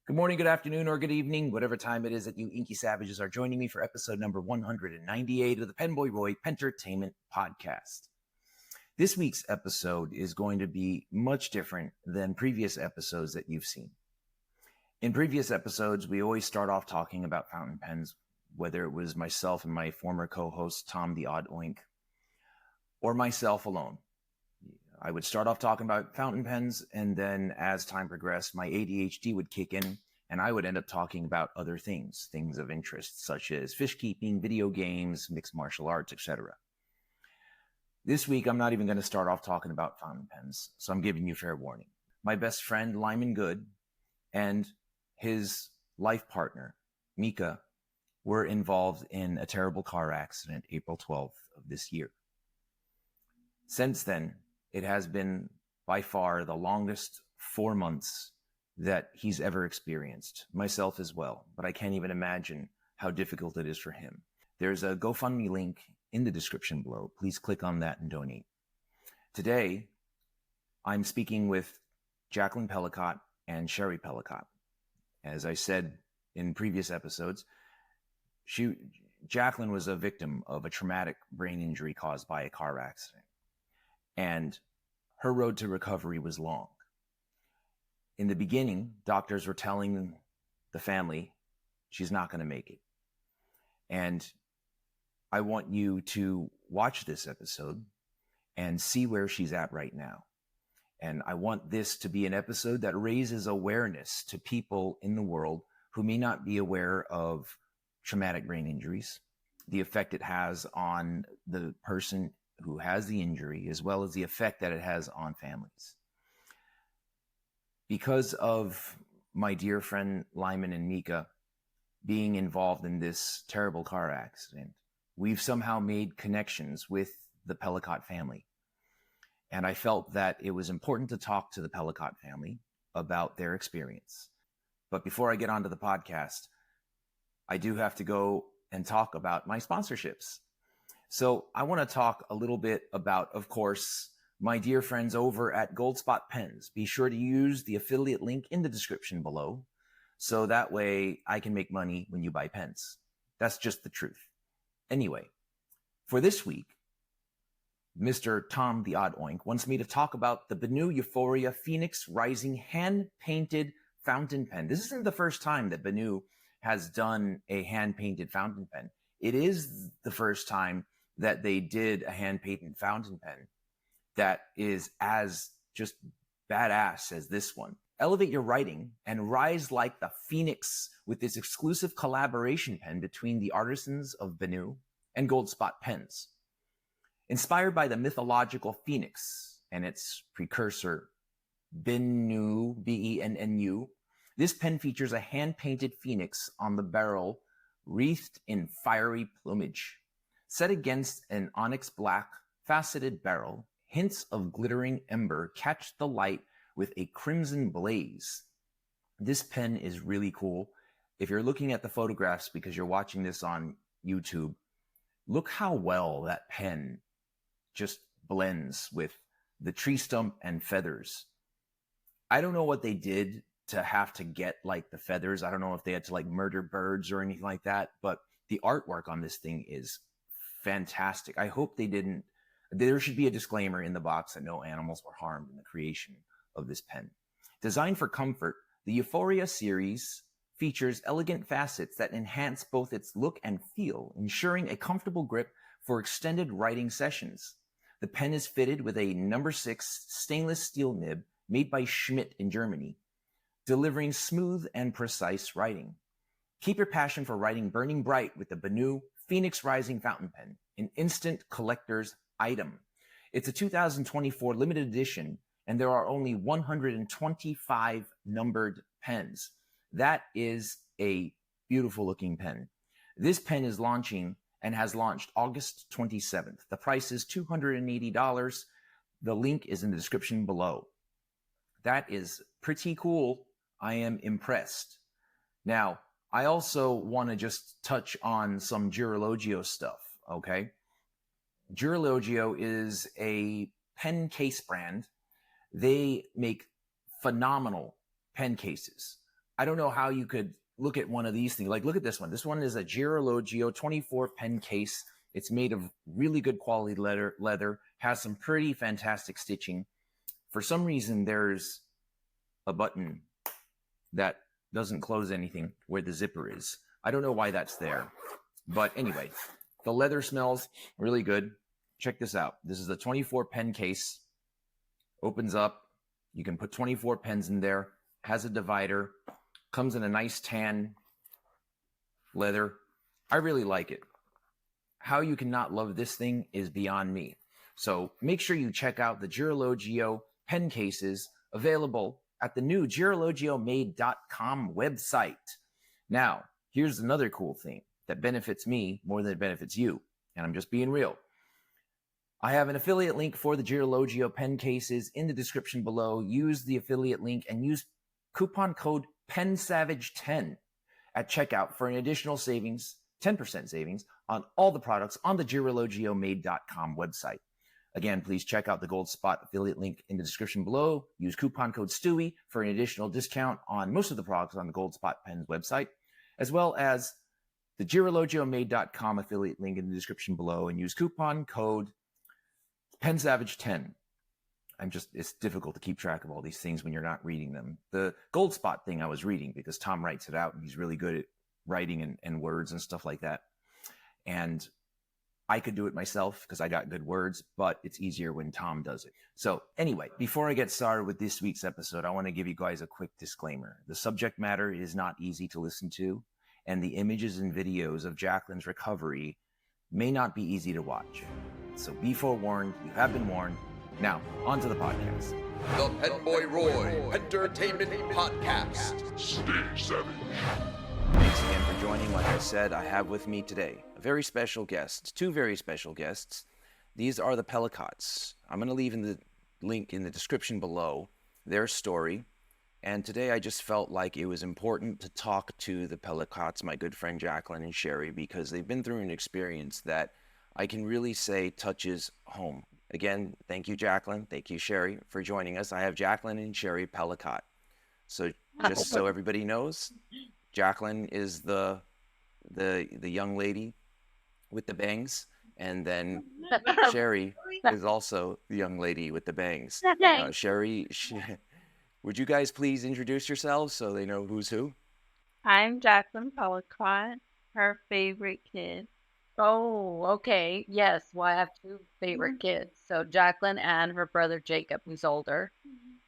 Good morning, good afternoon, or good evening, whatever time it is that you inky savages are joining me for episode number 198 of the PenBoyRoy Pentertainment Podcast. This week's episode is going to be much different than previous episodes that you've seen. In previous episodes, we always start off talking about fountain pens, whether it was myself and my former co-host, Tom the Odd Oink, or myself alone. I would start off talking about fountain pens, and then as time progressed, my ADHD would kick in, and I would end up talking about other things of interest, such as fish keeping, video games, mixed martial arts, etc. This week, I'm not even going to start off talking about fountain pens, so I'm giving you fair warning. My best friend, Lyman Good, and his life partner, Mika, were involved in a terrible car accident April 12th of this year. Since then, it has been by far the longest 4 months that he's ever experienced, myself as well, but I can't even imagine how difficult it is for him. There's a GoFundMe link in the description below. Please click on that and donate. Today, I'm speaking with Jaclyn Pellicott and Sherry Pellicott. As I said in previous episodes, Jaclyn was a victim of a traumatic brain injury caused by a car accident, and her road to recovery was long. In the beginning, doctors were telling the family she's not going to make it. And I want you to watch this episode and see where she's at right now. And I want this to be an episode that raises awareness to people in the world who may not be aware of traumatic brain injuries, the effect it has on the person who has the injury, as well as the effect that it has on families. Because of my dear friend Lyman and Mika being involved in this terrible car accident, we've somehow made connections with the Pellicott family. And I felt that it was important to talk to the Pellicott family about their experience. But before I get onto the podcast, I do have to go and talk about my sponsorships. So I want to talk a little bit about, of course, my dear friends over at Goldspot Pens. Be sure to use the affiliate link in the description below, so that way I can make money when you buy pens. That's just the truth. Anyway, for this week, Mr. Tom the Odd Oink wants me to talk about the Benu Euphoria Phoenix Rising hand-painted fountain pen. This isn't the first time that Benu has done a hand-painted fountain pen. It is the first time that they did a hand-painted fountain pen that is as just badass as this one. Elevate your writing and rise like the phoenix with this exclusive collaboration pen between the artisans of Benu and Goldspot Pens. Inspired by the mythological phoenix and its precursor, Benu, B-E-N-N-U, this pen features a hand-painted phoenix on the barrel wreathed in fiery plumage. Set against an onyx black faceted barrel, hints of glittering ember catch the light with a crimson blaze. This pen is really cool. If you're looking at the photographs because you're watching this on YouTube, look how well that pen just blends with the tree stump and feathers. I don't know what they did to have to get like the feathers. I don't know if they had to like murder birds or anything like that, but the artwork on this thing is fantastic. I hope they didn't. There should be a disclaimer in the box that no animals were harmed in the creation of this pen. Designed for comfort, the Euphoria series features elegant facets that enhance both its look and feel, ensuring a comfortable grip for extended writing sessions. The pen is fitted with a number 6 stainless steel nib made by Schmidt in Germany, delivering smooth and precise writing. Keep your passion for writing burning bright with the Benu Phoenix Rising Fountain Pen, an instant collector's item. It's a 2024 limited edition, and there are only 125 numbered pens. That is a beautiful looking pen. This pen is launching and has launched August 27th. The price is $280. The link is in the description below. That is pretty cool. I am impressed. Now, I also want to just touch on some Girologio stuff, okay? Girologio is a pen case brand. They make phenomenal pen cases. I don't know how you could look at one of these things. Like, look at this one. This one is a Girologio 24 pen case. It's made of really good quality leather, has some pretty fantastic stitching. For some reason, there's a button that doesn't close anything where the zipper is. I don't know why that's there. But anyway, the leather smells really good. Check this out. This is a 24 pen case. Opens up. You can put 24 pens in there. Has a divider. Comes in a nice tan leather. I really like it. How you cannot love this thing is beyond me. So make sure you check out the Girologio pen cases available at the new GirologioMade.com website. Now, here's another cool thing that benefits me more than it benefits you. And I'm just being real. I have an affiliate link for the Girologio pen cases in the description below. Use the affiliate link and use coupon code PENSAVAGE10 at checkout for an additional savings, 10% savings on all the products on the GirologioMade.com website. Again, please check out the Gold Spot affiliate link in the description below. Use coupon code Stewie for an additional discount on most of the products on the Gold Spot Pens website, as well as the GirologioMade.com affiliate link in the description below, and use coupon code PenSavage10. It's difficult to keep track of all these things when you're not reading them. The Gold Spot thing I was reading because Tom writes it out and he's really good at writing and words and stuff like that. And I could do it myself because I got good words, but it's easier when Tom does it. So anyway, before I get started with this week's episode, I want to give you guys a quick disclaimer. The subject matter is not easy to listen to, and the images and videos of Jaclyn's recovery may not be easy to watch. So be forewarned, you have been warned. Now, on to the podcast. The PenBoyRoy Entertainment Podcast. Stay savage. Thanks again for joining. Like I said, I have with me today a very special guest, two very special guests. These are the Pellicotts. I'm going to leave in the link in the description below their story. And today I just felt like it was important to talk to the Pellicotts, my good friend Jaclyn and Sherry, because they've been through an experience that I can really say touches home. Again, thank you, Jaclyn. Thank you, Sherry, for joining us. I have Jaclyn and Sherry Pellicott. So just so everybody knows, Jaclyn is the young lady with the bangs, and then Sherry is also the young lady with the bangs. Sherry, would you guys please introduce yourselves so they know who's who? I'm Jaclyn Pellicott, her favorite kid. Oh, okay. Yes. Well, I have two favorite kids. So Jaclyn and her brother Jacob, who's older.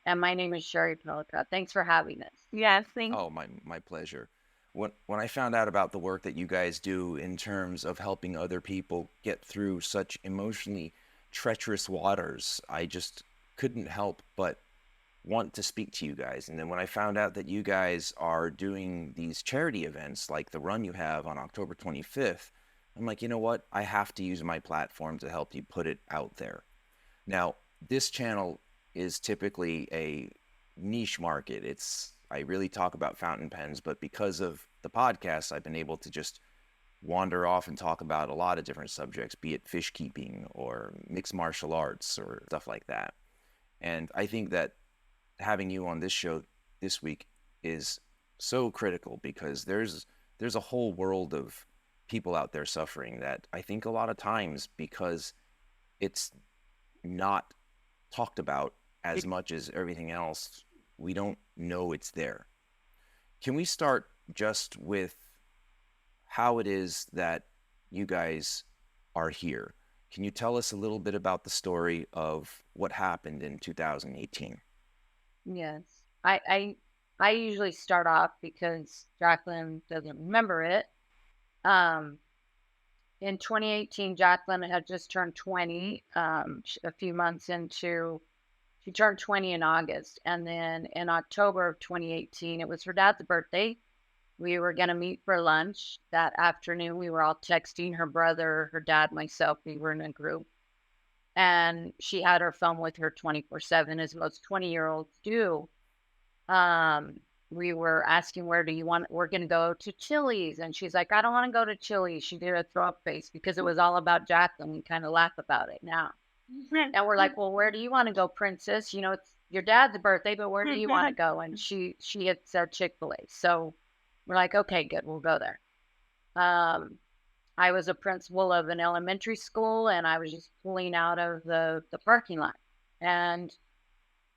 And my name is Sherry Pellicott. Thanks for having us. Yes, thanks. Oh, my pleasure. When I found out about the work that you guys do in terms of helping other people get through such emotionally treacherous waters, I just couldn't help but want to speak to you guys. And then when I found out that you guys are doing these charity events, like the run you have on October 25th, I'm like, you know what? I have to use my platform to help you put it out there. Now, this channel is typically a niche market. I really talk about fountain pens, but because of the podcast, I've been able to just wander off and talk about a lot of different subjects, be it fish keeping or mixed martial arts or stuff like that. And I think that having you on this show this week is so critical because there's a whole world of people out there suffering that I think a lot of times, because it's not talked about as much as everything else, we don't know it's there. Can we start just with how it is that you guys are here? Can you tell us a little bit about the story of what happened in 2018? Yes. I usually start off because Jaclyn doesn't remember it. In 2018, Jaclyn had just turned 20. A few months into, she turned 20 in August. And then in October of 2018, it was her dad's birthday. We were going to meet for lunch that afternoon. We were all texting, her brother, her dad, myself. We were in a group. And she had her phone with her 24/7, as most 20-year-olds do. We were asking, we're going to go to Chili's. And she's like, I don't want to go to Chili's. She did a throw up face because it was all about Jaclyn. We kind of laugh about it now. And we're like, well, where do you want to go, princess? You know, your dad's birthday, but where do you want to go? And she had said Chick-fil-A. So we're like, okay, good, we'll go there. I was a principal of an elementary school, and I was just pulling out of the parking lot. And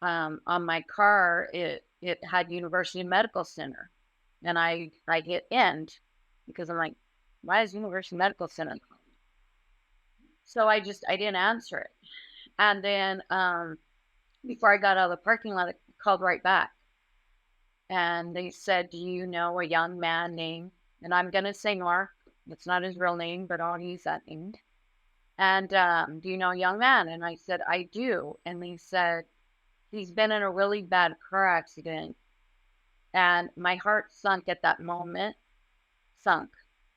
on my car, it had University Medical Center. And I hit end because I'm like, why is University Medical Center? So I didn't answer it. And then before I got out of the parking lot, I called right back. And they said, do you know a young man named, and I'm going to say Mark. It's not his real name, but I'll use that name. And do you know a young man? And I said, I do. And they said, he's been in a really bad car accident. And my heart sunk at that moment. Sunk.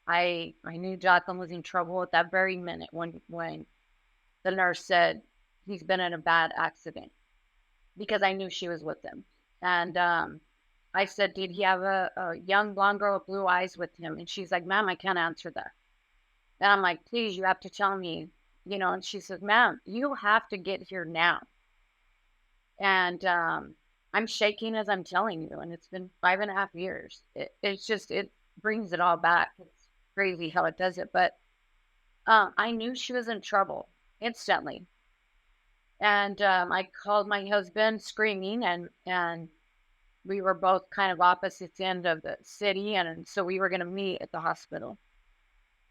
I knew Jaclyn was in trouble at that very minute when the nurse said he's been in a bad accident, because I knew she was with him. And I said, did he have a young blonde girl with blue eyes with him? And she's like, ma'am, I can't answer that. And I'm like, please, you have to tell me, and she says, ma'am, you have to get here now. And I'm shaking as I'm telling you, and it's been 5.5 years. It brings it all back. It's crazy how it does it. But I knew she was in trouble instantly. And I called my husband screaming, and we were both kind of opposite ends of the city. And so we were going to meet at the hospital.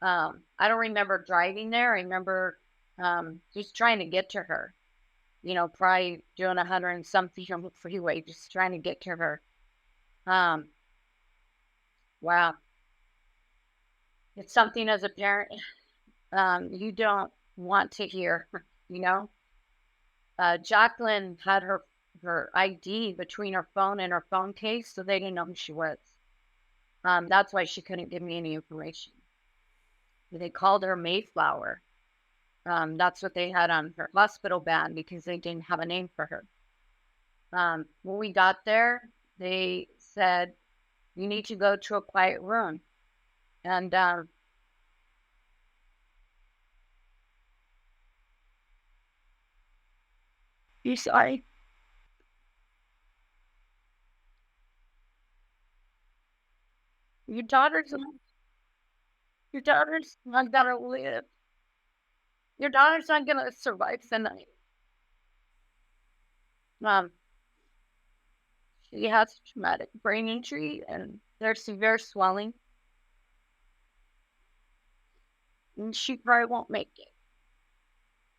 I don't remember driving there. I remember just trying to get to her, probably doing 100 and something on the freeway, just trying to get to her. Wow. It's something as a parent you don't want to hear, Jaclyn had her ID between her phone and her phone case, so they didn't know who she was. That's why she couldn't give me any information. They called her Mayflower. That's what they had on her hospital band because they didn't have a name for her. When we got there, they said, you need to go to a quiet room. And you sorry? Your daughter's not gonna live. Your daughter's not gonna survive the night. She has traumatic brain injury and there's severe swelling. And she probably won't make it.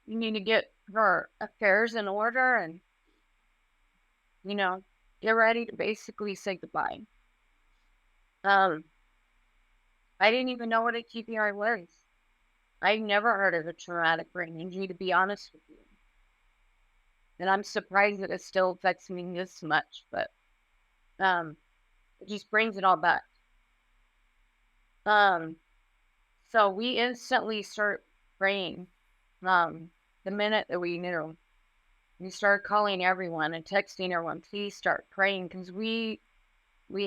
You need to get her affairs in order and, get ready to basically say goodbye. I didn't even know what a TBI was. I never heard of a traumatic brain injury, to be honest with you. And I'm surprised that it still affects me this much, but it just brings it all back. So we instantly start praying. The minute that we knew, we started calling everyone and texting everyone, please start praying, because we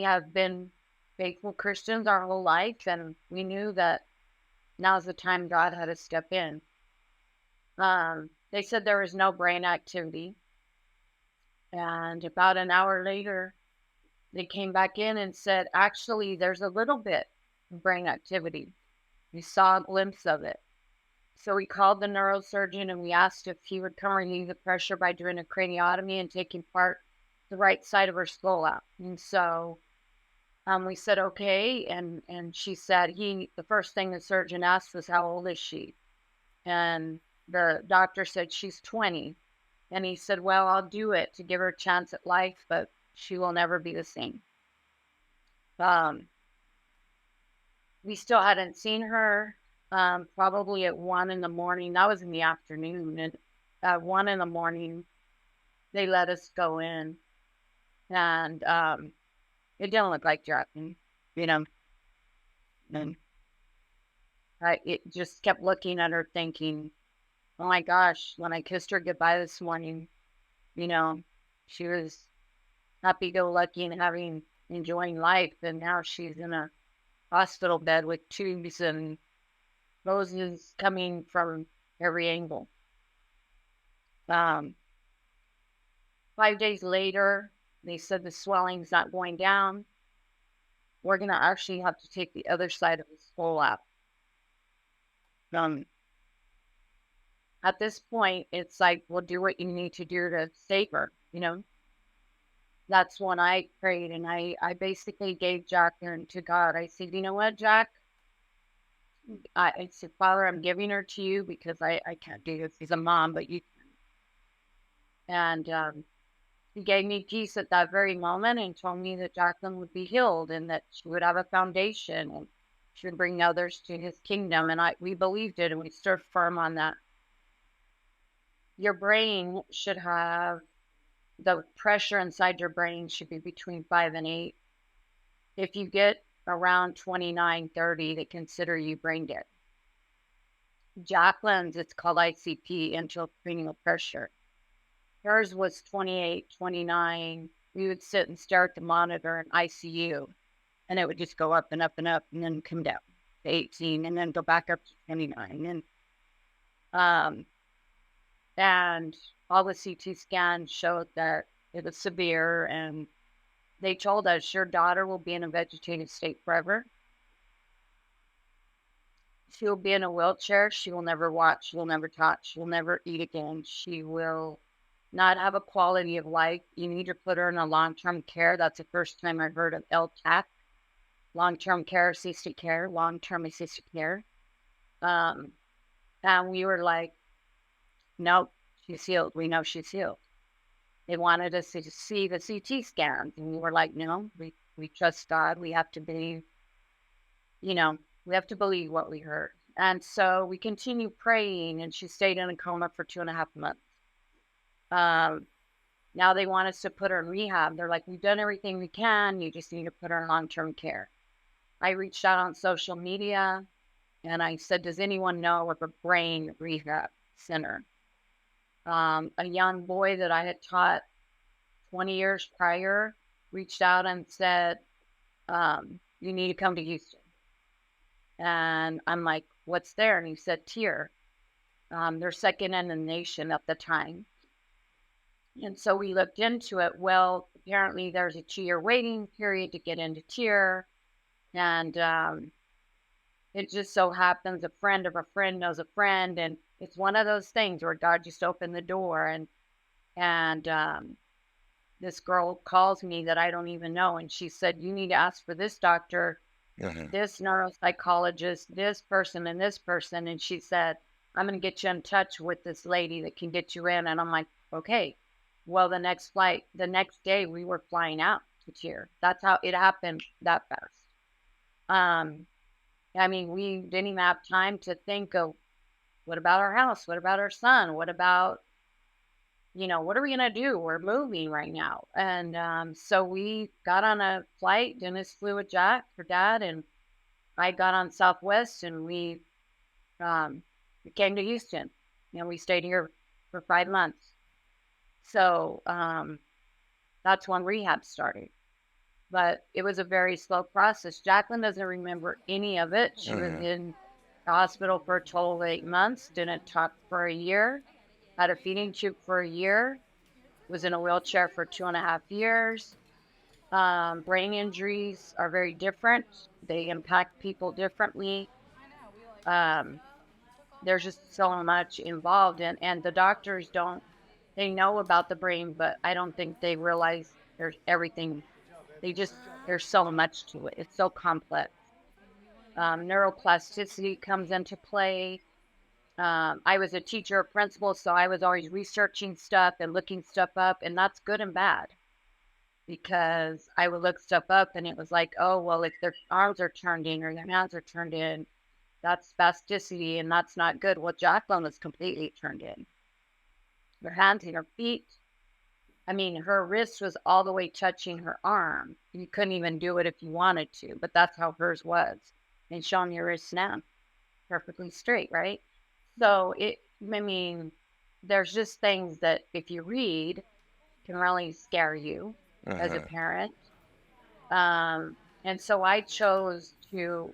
have been faithful Christians our whole life, and we knew that now's the time God had to step in. They said there was no brain activity. And about an hour later, they came back in and said, actually, there's a little bit of brain activity. We saw a glimpse of it. So we called the neurosurgeon and we asked if he would come relieve the pressure by doing a craniotomy and taking the right side of her skull out. And so we said, okay. And she said, the first thing the surgeon asked was, how old is she? And the doctor said, she's 20. And he said, well, I'll do it to give her a chance at life, but she will never be the same. We still hadn't seen her, probably at 1 a.m. That was in the afternoon. And at 1 a.m, they let us go in. And it didn't look like Jaclyn, And it just kept looking at her thinking, oh my gosh, when I kissed her goodbye this morning, she was happy-go-lucky and enjoying life, and now she's in a hospital bed with tubes and roses coming from every angle. 5 days later, they said the swelling's not going down. We're going to actually have to take the other side of the skull out. At this point, it's like, well, do what you need to do to save her, you know? That's when I prayed, and I basically gave Jaclyn to God. I said, you know what, Jack? I said, Father, I'm giving her to you because I can't do this. She's a mom, but you can. And he gave me peace at that very moment and told me that Jaclyn would be healed and that she would have a foundation and she would bring others to his kingdom. And we believed it, and we stood firm on that. Your brain should have, the pressure inside your brain should be between 5 and 8. If you get around 29, 30, they consider you brain dead. Jaclyn's, it's called ICP, intracranial pressure. Hers was 28, 29. We would sit and stare at the monitor in ICU, and it would just go up and up and up, and then come down to 18, and then go back up to 29. And all the CT scans showed that it was severe, and they told us your daughter will be in a vegetative state forever. She will be in a wheelchair. She will never watch. She will never talk. She will never eat again. She will not have a quality of life. You need to put her in a long-term care. That's the first time I heard of LTAC, long-term care, assisted care, long-term assisted care. And we were like, nope, she's healed. We know she's healed. They wanted us to see the CT scans, and we were like, no, we trust God. We have to believe, we have to believe what we heard. And so we continued praying, and she stayed in a coma for 2.5 months. Now they want us to put her in rehab. They're like, we've done everything we can. You just need to put her in long-term care. I reached out on social media, and I said, does anyone know of a brain rehab center? A young boy that I had taught 20 years prior reached out and said, you need to come to Houston. And I'm like, what's there? And he said, TIER. They're second in the nation at the time. And so we looked into it. Well, apparently there's a 2-year waiting period to get into TIER. And it just so happens a friend of a friend knows a friend. And it's one of those things where God just opened the door. And this girl calls me that I don't even know. And she said, you need to ask for this doctor, this neuropsychologist, this person, and this person. And she said, I'm going to get you in touch with this lady that can get you in. And I'm like, okay. Well, the next day we were flying out to TIER. That's how it happened that fast. I mean, we didn't even have time to think of, what about our house? What about our son? What about, what are we going to do? We're moving right now. And so we got on a flight. Dennis flew with Jack, her dad, and I got on Southwest, and we came to Houston. We stayed here for 5 months. So that's when rehab started. But it was a very slow process. Jaclyn doesn't remember any of it. She was in the hospital for a total of 8 months, didn't talk for a year, had a feeding tube for a year, was in a wheelchair for 2.5 years. Brain injuries are very different. They impact people differently. There's just so much involved and the doctors they know about the brain, but I don't think they realize there's everything. There's so much to it. It's so complex. Neuroplasticity comes into play. I was a teacher, a principal, so I was always researching stuff and looking stuff up, and that's good and bad. Because I would look stuff up and it was like, oh, well, if their arms are turned in or their hands are turned in, that's spasticity and that's not good. Well, Jaclyn was completely turned in. Her hands and her feet. I mean, her wrist was all the way touching her arm. You couldn't even do it if you wanted to, but that's how hers was. And showing your wrist now, perfectly straight, right? So there's just things that if you read can really scare you as a parent. And so I chose to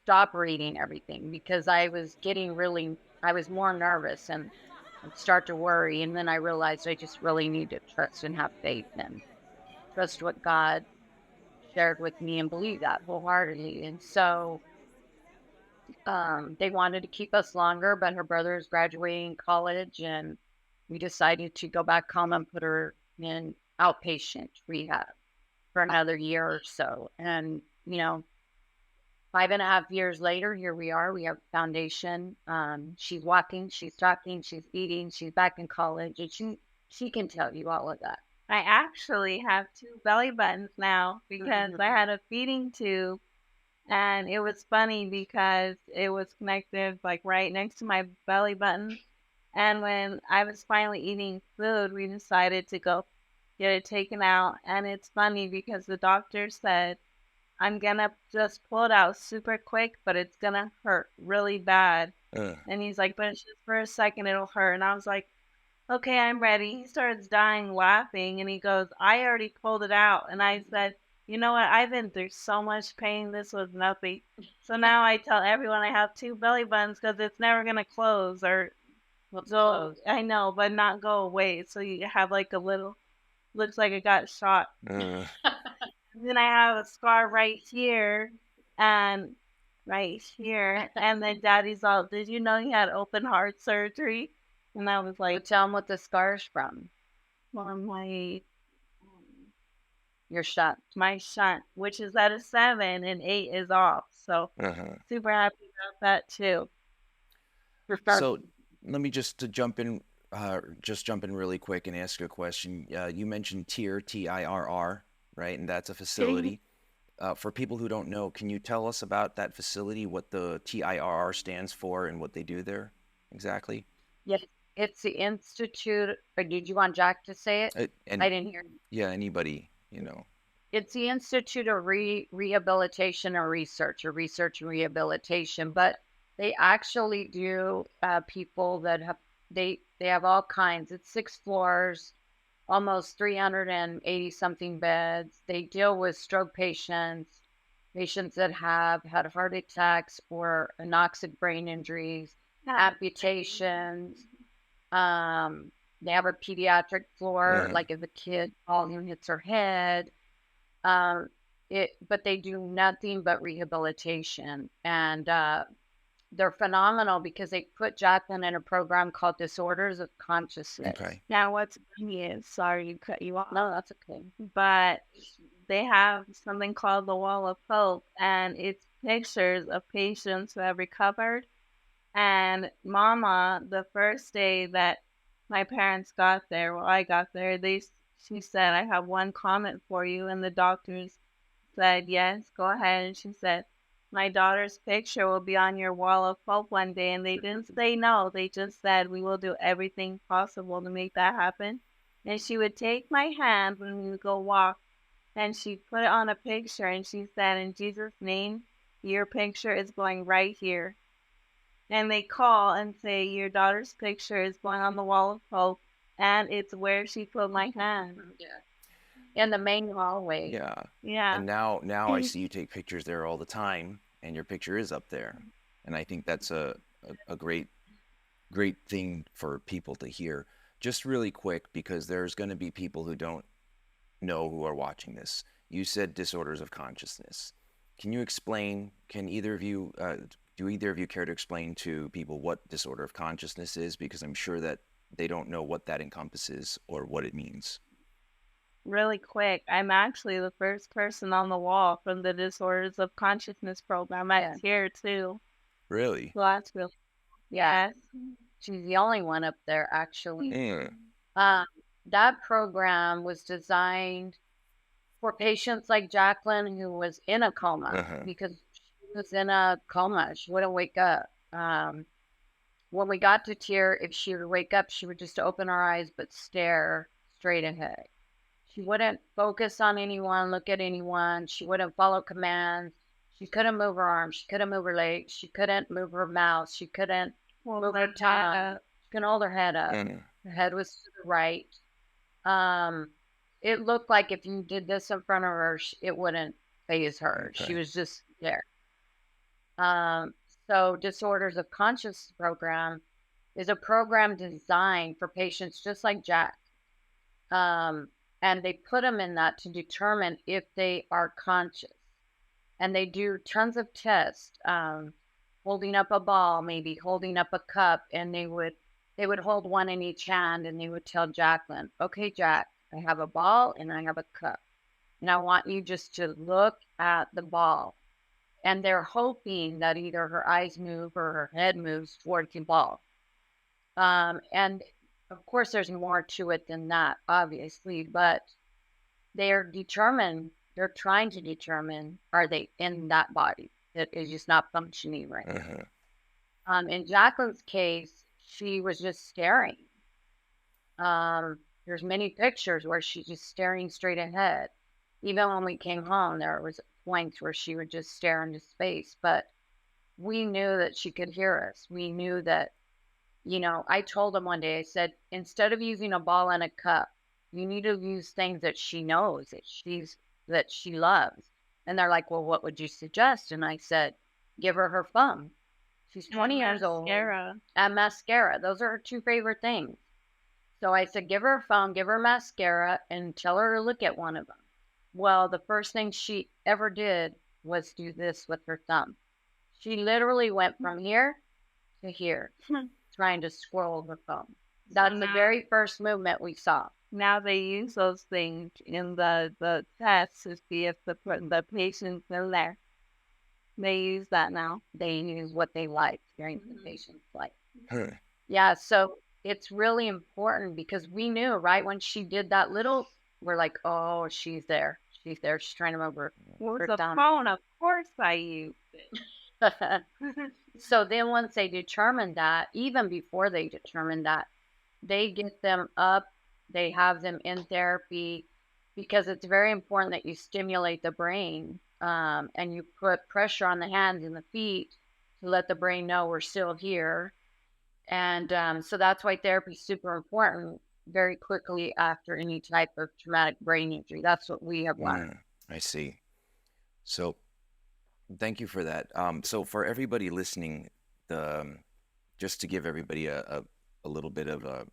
stop reading everything because I was more nervous. And I'd start to worry. And then I realized I just really need to trust and have faith and trust what God shared with me and believe that wholeheartedly. And so they wanted to keep us longer, but her brother is graduating college, and we decided to go back home and put her in outpatient rehab for another year or so. And, 5.5 years later, here we are. We have a foundation. She's walking, she's talking, she's eating, she's back in college, and she can tell you all of that. I actually have 2 belly buttons now because I had a feeding tube, and it was funny because it was connected like right next to my belly button. And when I was finally eating food, we decided to go get it taken out. And it's funny because the doctor said, I'm gonna just pull it out super quick, but it's gonna hurt really bad. And he's like, but it's just for a second, it'll hurt. And I was like, okay, I'm ready. He starts dying laughing, and he goes, I already pulled it out. And I said, you know what? I've been through so much pain. This was nothing. So now I tell everyone I have 2 belly buttons because it's never gonna close or go. I know, but not go away. So you have like a little, looks like it got shot. Then I have a scar right here and right here. And then Daddy's all, did you know he had open heart surgery? And I was Well, like, tell them what the scar's from. well, Your shot. my shunt, which is at a 7 and 8 is off. So super happy about that too. So let me just jump in really quick and ask you a question. You mentioned TIRR, TIRR, right? And that's a facility. For people who don't know, can you tell us about that facility, what the TIRR stands for and what they do there exactly? Yes, it's the Institute. Or did you want Jack to say it? I didn't hear. Yeah, anybody, It's the Institute of Rehabilitation and Research, or Research and Rehabilitation. But they actually do people that have they have all kinds. It's 6 floors, almost 380 something beds. They deal with stroke patients, patients that have had heart attacks or anoxic brain injuries, amputations. They have a pediatric floor, like if a kid falls and hits her head. But they do nothing but rehabilitation, and they're phenomenal because they put Jaclyn in a program called Disorders of Consciousness. Okay. Now, what's funny is, sorry to cut you off. No, that's okay. But they have something called the Wall of Hope, and it's pictures of patients who have recovered. And Mama, the first day that my parents got there, well, I got there, she said, I have one comment for you. And the doctors said, yes, go ahead. And she said, my daughter's picture will be on your wall of hope one day. And they didn't say no. They just said, we will do everything possible to make that happen. And she would take my hand when we would go walk, and she'd put it on a picture. And she said, in Jesus' name, your picture is going right here. And they call and say, your daughter's picture is going on the wall of hope. And it's where she put my hand. Yeah. In the main hallway. Yeah. Yeah. And now I see you take pictures there all the time, and your picture is up there. And I think that's a great thing for people to hear. Just really quick, because there's going to be people who don't know who are watching this. You said disorders of consciousness. Can you explain, do either of you care to explain to people what disorder of consciousness is? Because I'm sure that they don't know what that encompasses or what it means. Really quick, I'm actually the first person on the wall from the Disorders of Consciousness program at TIRR too. Really? So that's real. Yes. She's the only one up there, actually. Yeah. That program was designed for patients like Jaclyn, who was in a coma, because she was in a coma. She wouldn't wake up. When we got to TIRR, if she would wake up, she would just open her eyes but stare straight ahead. She wouldn't focus on anyone, look at anyone. She wouldn't follow commands. She couldn't move her arms. She couldn't move her legs. She couldn't move her mouth. She couldn't move her tongue. She couldn't hold her head up. Her head was to the right. It looked like if you did this in front of her, it wouldn't faze her. Okay. She was just there. So Disorders of Consciousness program is a program designed for patients just like Jack. And they put them in that to determine if they are conscious. And they do tons of tests, holding up a ball, maybe holding up a cup, and they would hold one in each hand, and they would tell Jaclyn, "Okay, Jack, I have a ball and I have a cup, and I want you just to look at the ball." And they're hoping that either her eyes move or her head moves towards the ball. And of course, there's more to it than that, obviously, but they're trying to determine, are they in that body that is just not functioning right now. In Jaclyn's case, she was just staring. There's many pictures where she's just staring straight ahead. Even when we came home, there was points where she would just stare into space, but we knew that she could hear us. We knew that, I told him one day, I said, instead of using a ball and a cup, you need to use things that she knows, that she loves. And they're like, "Well, what would you suggest?" And I said, "Give her her phone. She's 20 years old. And mascara. Those are her two favorite things." So I said, "Give her a phone, give her mascara, and tell her to look at one of them." Well, the first thing she ever did was do this with her thumb. She literally went from here to here, trying to scroll her phone. That's the very first movement we saw. Now they use those things in the tests to see if the patient's in there. They use that now. They use what they like, hearing the patient's like. Yeah, so it's really important because we knew right when she did that we're like, "Oh, she's there. She's there. She's trying to move her phone. Of course I used it." So then once they determined that, even before they determined that, they get them up, they have them in therapy, because it's very important that you stimulate the brain, and you put pressure on the hands and the feet to let the brain know we're still here. And so that's why therapy is super important very quickly after any type of traumatic brain injury. That's what we have learned. I see. So thank you for that. So for everybody listening, just to give everybody a little bit of a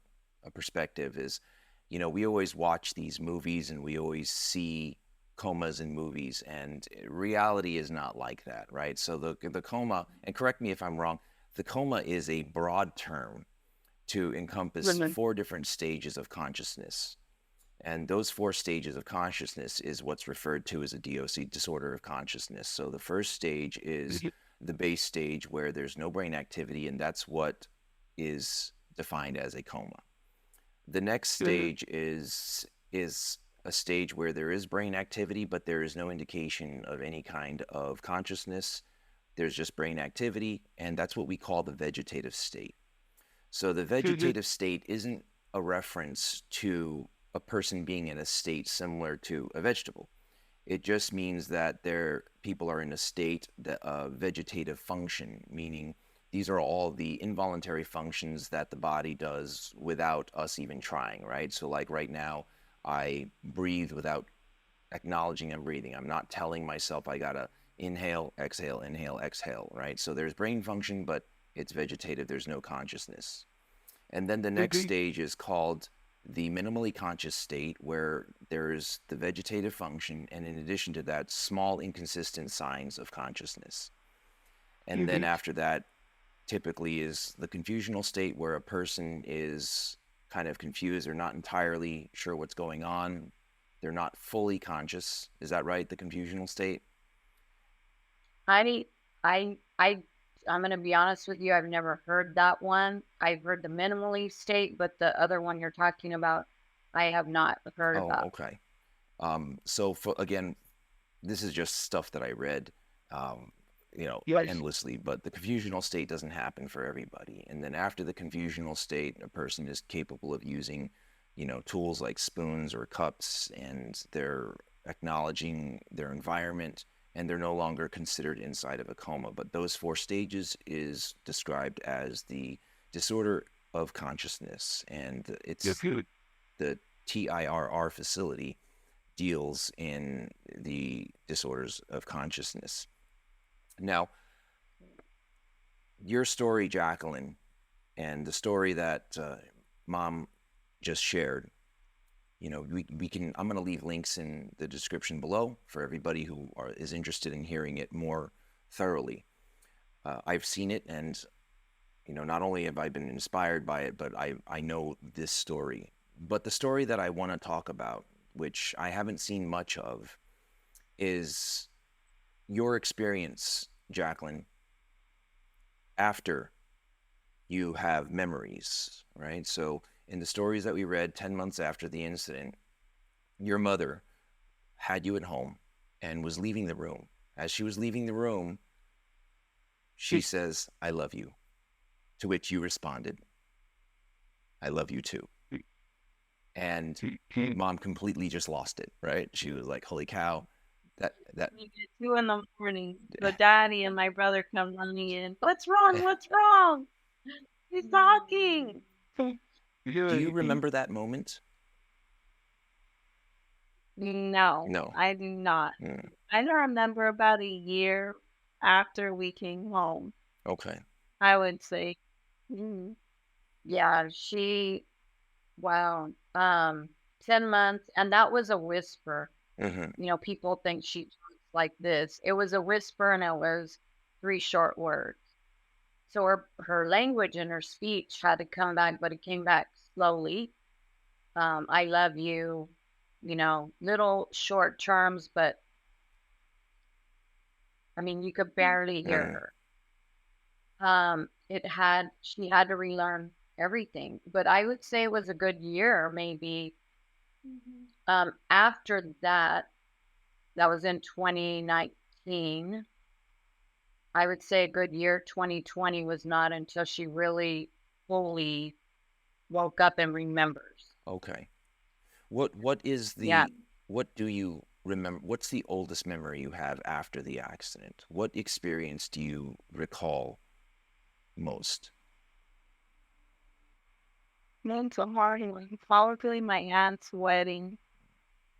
perspective is, we always watch these movies and we always see comas in movies, and reality is not like that, right? So the coma, and correct me if I'm wrong, the coma is a broad term to encompass 4 different stages of consciousness. And those 4 stages of consciousness is what's referred to as a DOC, disorder of consciousness. So the first stage is the base stage where there's no brain activity, and that's what is defined as a coma. The next stage is a stage where there is brain activity, but there is no indication of any kind of consciousness. There's just brain activity, and that's what we call the vegetative state. So the vegetative state isn't a reference to a person being in a state similar to a vegetable. It just means that people are in a state of vegetative function, meaning these are all the involuntary functions that the body does without us even trying, right? So like right now, I breathe without acknowledging I'm breathing. I'm not telling myself I gotta inhale, exhale, right? So there's brain function, but it's vegetative. There's no consciousness. And then the next stage is called the minimally conscious state, where there's the vegetative function, and in addition to that, small inconsistent signs of consciousness. And then after that, typically is the confusional state, where a person is kind of confused. They're not entirely sure what's going on. They're not fully conscious. Is that right? The confusional state? I'm going to be honest with you. I've never heard that one. I've heard the minimally state, but the other one you're talking about, I have not heard about. Okay. So again, this is just stuff that I read, endlessly, but the confusional state doesn't happen for everybody. And then after the confusional state, a person is capable of using, tools like spoons or cups, and they're acknowledging their environment, and they're no longer considered inside of a coma. But those 4 stages is described as the disorder of consciousness, and it's the TIRR facility deals in the disorders of consciousness. Now, your story, Jaclyn, And the story that Mom just shared, you know, we can. I'm going to leave links in the description below for everybody who is interested in hearing it more thoroughly. I've seen it, and you know, not only have I been inspired by it, but I know this story. But the story that I want to talk about, which I haven't seen much of, is your experience, Jaclyn, after you have memories, right? So in the stories that we read 10 months after the incident, your mother had you at home and was leaving the room. As she was leaving the room, she says, "I love you." To which you responded, "I love you too." And Mom completely just lost it, right? She was like, "Holy cow." That 2 in the morning, the daddy and my brother come running in. What's wrong? What's wrong? He's talking. Do you remember that moment? No, No. I do not. I don't remember about a year after we came home, Okay. I would say. Mm. Yeah, wow, 10 months, and that was a whisper. Mm-hmm. You know, people think she talks like this. It was a whisper, and it was 3 short words. So her language and her speech had to come back, but it came back slowly. I love you, you know, little short terms, but I mean, you could barely hear her. She had to relearn everything, but I would say it was a good year, maybe. After that, that was in 2019. I would say a good year. 2020 was not until she really fully woke up and remembers. Okay. What is Yeah. what do you remember? What's the oldest memory you have after the accident? What experience do you recall most? It's a hard one. Probably my aunt's wedding.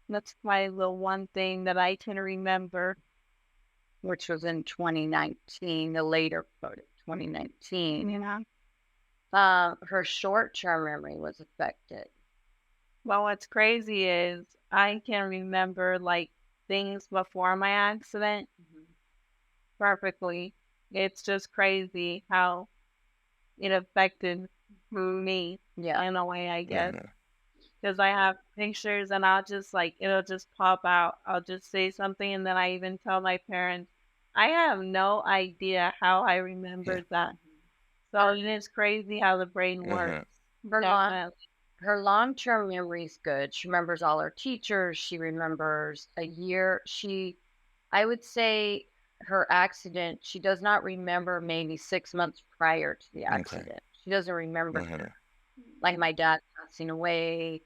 That's my little one thing that I can remember. Which was in 2019, the later part of 2019. You know? Her short-term memory was affected. Well, what's crazy is I can remember like things before my accident perfectly. It's just crazy how it affected me Yeah. in a way, I guess. Mhm. Because I have pictures and I'll just like, it'll just pop out. I'll just say something and then I even tell my parents, I have no idea how I remembered that. So it is crazy how the brain works. Her long-term memory is good. She remembers all her teachers. She remembers a year. I would say her accident, she does not remember maybe 6 months prior to the accident. She doesn't remember like my dad passing away,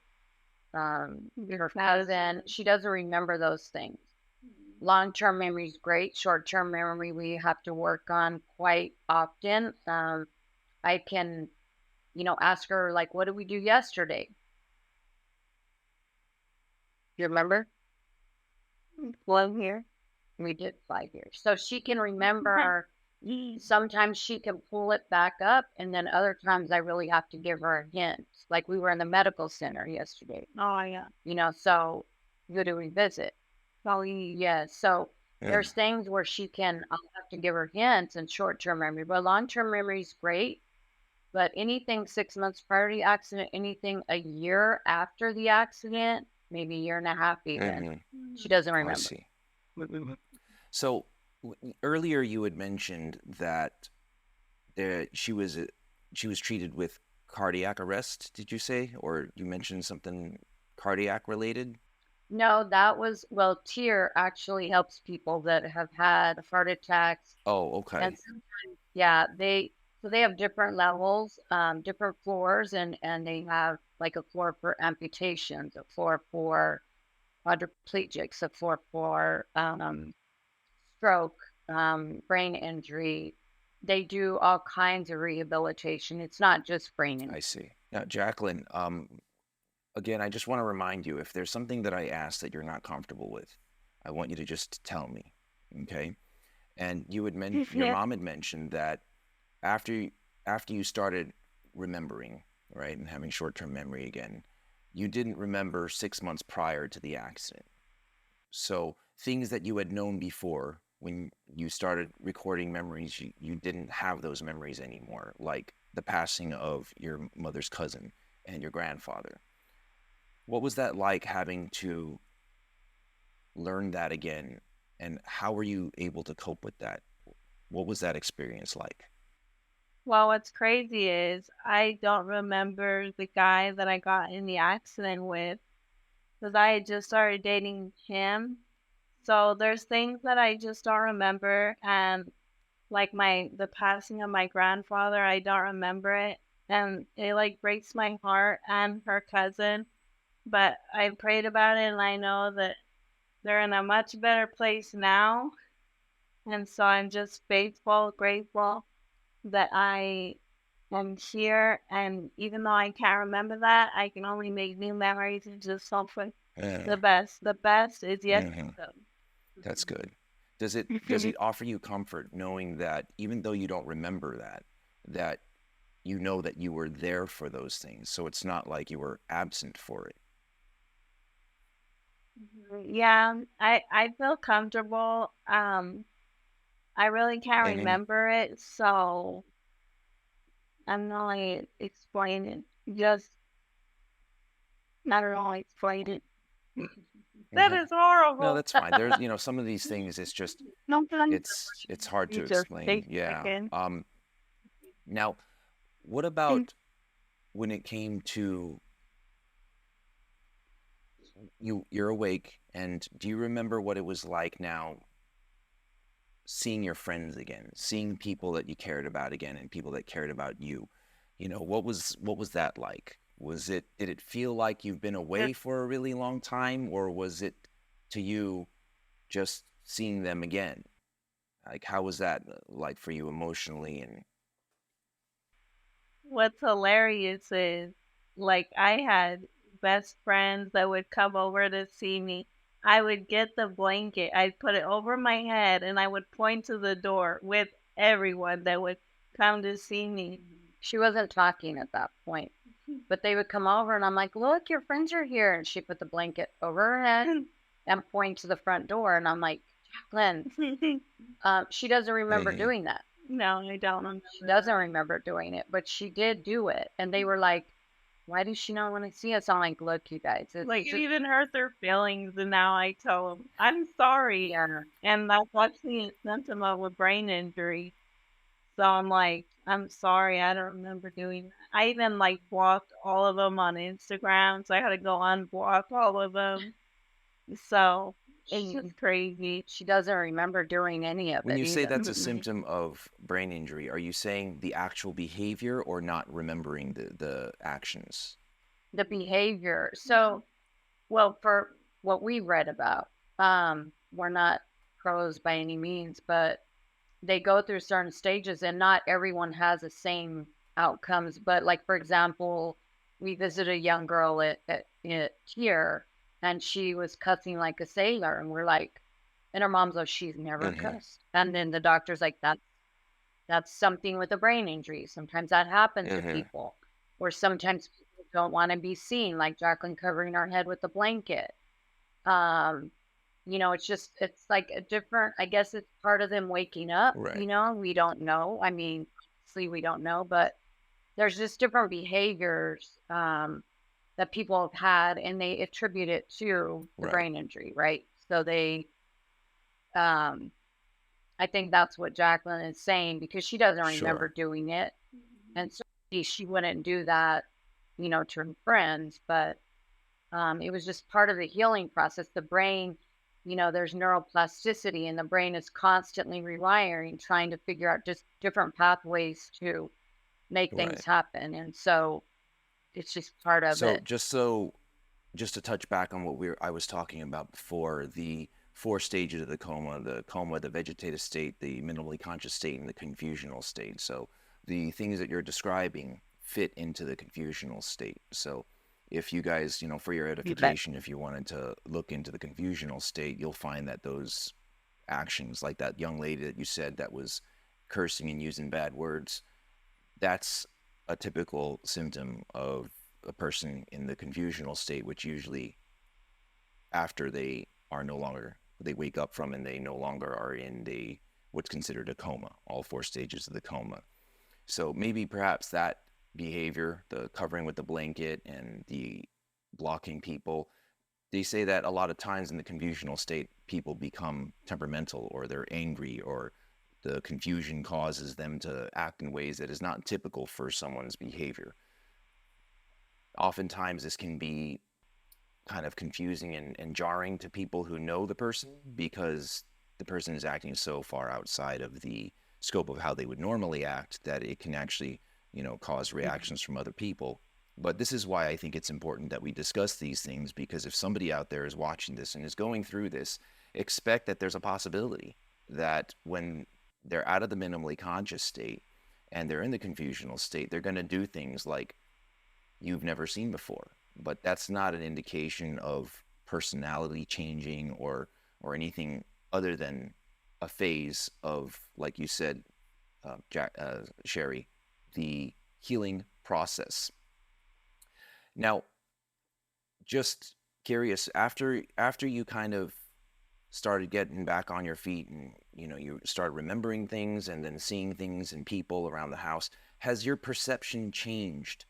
her cousin. She doesn't remember those things. Long-term memory is great. Short-term memory we have to work on quite often. I can, you know, ask her like, "What did we do yesterday?" You remember? Flew here. We did fly here. So she can remember. Sometimes she can pull it back up, and then other times I really have to give her a hint. Like we were in the medical center yesterday. Oh, yeah. You know, so go to revisit. Oh, Yeah, so there's things where I'll have to give her hints and short-term memory, but long-term memory is great. But anything 6 months prior to the accident, anything a year after the accident, maybe a year and a half even, she doesn't remember. I see. So earlier you had mentioned that she was treated with cardiac arrest. Did you say, or you mentioned something cardiac related? No, TIR actually helps people that have had heart attacks. Oh, okay. And sometimes, yeah, they have different levels, different floors, and they have like a floor for amputations, a floor for quadriplegics, a floor for stroke, brain injury. They do all kinds of rehabilitation. It's not just brain injury. I see. Now, Jaclyn, again, I just want to remind you, if there's something that I asked that you're not comfortable with, I want you to just tell me, okay? And you had your mom had mentioned that after you started remembering, right, and having short-term memory again, you didn't remember 6 months prior to the accident. So things that you had known before, when you started recording memories, you didn't have those memories anymore, like the passing of your mother's cousin and your grandfather. What was that like, having to learn that again, and how were you able to cope with that? What was that experience like? Well, what's crazy is I don't remember the guy that I got in the accident with because I had just started dating him. So there's things that I just don't remember, and like the passing of my grandfather, I don't remember it, and it like breaks my heart and her cousin. But I prayed about it, and I know that they're in a much better place now, and so I'm just faithful, grateful that I am here. And even though I can't remember that, I can only make new memories and just hope for the Uh, best. The best is yet to mhm. come. That's good. Does it offer you comfort knowing that even though you don't remember that you know that you were there for those things, so it's not like you were absent for it? Yeah, I feel comfortable. I really can't And remember it, so I'm not like explain it. Just not at all explain it. That Mhm. is No, horrible. that's fine. There's, some of these things, it's just No, thank it's hard you. to Just explain. take Yeah. second. Now, what about when it came to you're awake, and do you remember what it was like now seeing your friends again, seeing people that you cared about again, and people that cared about you? What was that like? Did it feel like you've been away for a really long time, or was it to you just seeing them again? Like, how was that like for you emotionally? And What's hilarious is, like, I had best friends that would come over to see me. I would get the blanket, I'd put it over my head, and I would point to the door with everyone that would come to see me. She wasn't talking at that point, but they would come over and I'm like, look, your friends are here. And she put the blanket over her head and point to the front door. And I'm like, Jaclyn, she doesn't remember Mhm. doing that. No, I don't remember. She doesn't remember doing it, but she did do it. And they were like, why does she not want to see us? I'm like, look, you guys, it's Like, it just, even hurt their feelings, and now I tell them, I'm sorry. yeah. And that's actually a symptom of a brain injury. So I'm like, I'm sorry, I don't remember doing that. I even like blocked all of them on Instagram, so I had to go unblock all of them. So it's She, just crazy. she doesn't remember doing any of When it you say either. that's a symptom of brain injury, are you saying the actual behavior or not remembering the actions? The behavior. So, well, for what we read about, we're not pros by any means, but they go through certain stages and not everyone has the same outcomes. But like, for example, we visited a young girl at here and she was cussing like a sailor. And we're like, and her mom's like, she's never Hmm. cussed. And then the doctor's like, that's something with a brain injury. Sometimes that happens to Hmm. people. Or sometimes people don't want to be seen, like Jaclyn covering our head with a blanket. Um, it's like a different, I guess it's part of them waking up, Right. we don't know. I mean, obviously we don't know, but there's just different behaviors that people have had and they attribute it to the Right. brain injury, right? So um, I think that's what Jaclyn is saying because she doesn't remember Sure. doing it. And so she wouldn't do that, to her friends, but it was just part of the healing process. The brain, there's neuroplasticity, and the brain is constantly rewiring, trying to figure out just different pathways to make things Right. happen. And so it's just part of So it. just to touch back on what I was talking about before, the four stages of the coma, the vegetative state, the minimally conscious state, and the confusional state. So the things that you're describing fit into the confusional state. So if you guys, for your You bet. edification, if you wanted to look into the confusional state, you'll find that those actions, like that young lady that you said that was cursing and using bad words, that's a typical symptom of a person in the confusional state, which usually after they are no longer, they wake up from and they no longer are in what's considered a coma, all 4 stages of the coma. So maybe perhaps that behavior, the covering with the blanket and the blocking people, they say that a lot of times in the confusional state, people become temperamental or they're angry or the confusion causes them to act in ways that is not typical for someone's behavior. Oftentimes, this can be kind of confusing and jarring to people who know the person because the person is acting so far outside of the scope of how they would normally act that it can actually, cause reactions from other people. But this is why I think it's important that we discuss these things, because if somebody out there is watching this and is going through this, expect that there's a possibility that when they're out of the minimally conscious state and they're in the confusional state, they're going to do things like you've never seen before. But that's not an indication of personality changing or anything other than a phase of, like you said, Sherry, the healing process. Now, just curious, after you kind of started getting back on your feet and you started remembering things and then seeing things and people around the house, has your perception changed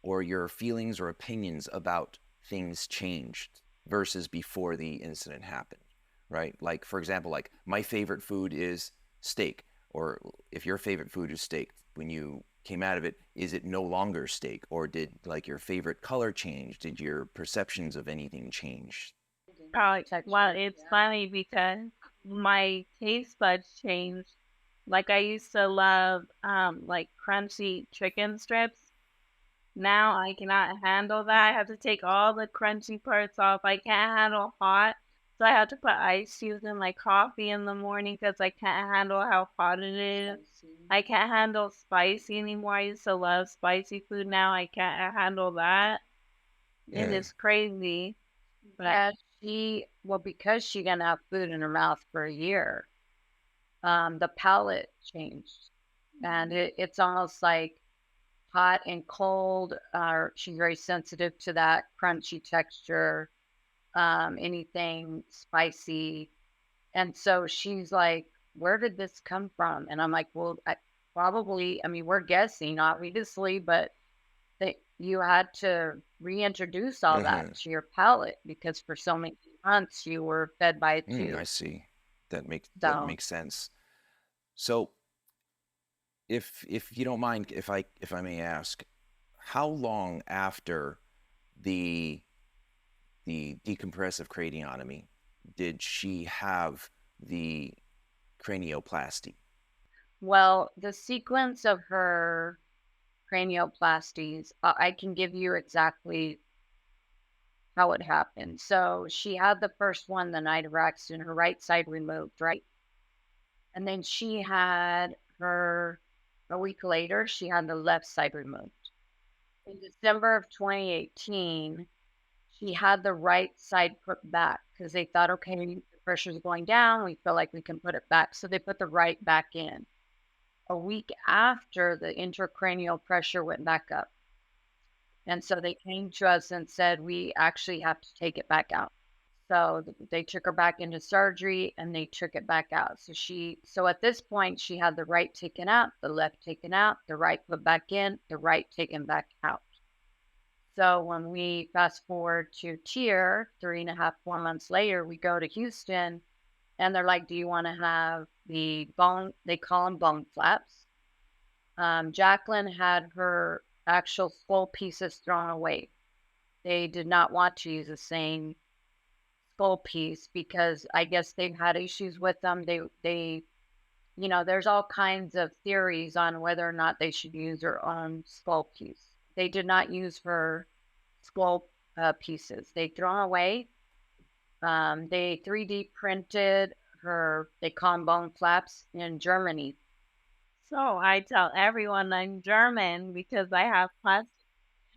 or your feelings or opinions about things changed versus before the incident happened, right? Like, for example, like my favorite food is steak, or if your favorite food is steak, when you came out of it, is it no longer steak? Or did like your favorite color change? Did your perceptions of anything change? Well, it's funny because my taste buds changed. Like I used to love like crunchy chicken strips. Now I cannot handle that. I have to take all the crunchy parts off. I can't handle hot. So I have to put ice cubes in my coffee in the morning because I can't handle how hot it is. I can't handle spicy anymore. I used to love spicy food. Now I can't handle that. It Yeah. is crazy. But Because she didn't have food in her mouth for a year, the palate changed, and it's almost like hot and cold. She's very sensitive to that crunchy texture, anything spicy. And so she's like, where did this come from? And I'm like, well, I mean, we're guessing, obviously, but you had to reintroduce all that to your palate because for so many months you were fed by a tube. I see. That So, makes sense. So, if you don't mind, if I may ask, how long after the decompressive craniotomy did she have the cranioplasty? well, the sequence of her cranioplasties, I can give you exactly how it happened. So she had the first one the night of her accident, her right side removed, right? And then she had a week later, she had the left side removed. In December of 2018, she had the right side put back because they thought, okay, the pressure's going down. We feel like we can put it back. So they put the right back in. A week after, the intracranial pressure went back up. And so they came to us and said, we actually have to take it back out. So they took her back into surgery and they took it back out. So at this point, she had the right taken out, the left taken out, the right put back in, the right taken back out. So when we fast forward to Tier, 3.5, 4 months later, we go to Houston and they're like, do you want to have the bone? They call them bone flaps. Jaclyn had her actual skull pieces thrown away. They did not want to use the same skull piece because I guess they've had issues with them. There's all kinds of theories on whether or not they should use their own skull piece. They did not use her skull pieces. They thrown away. They 3D printed her. They call them bone flaps in Germany. so I tell everyone I'm German because I have plastic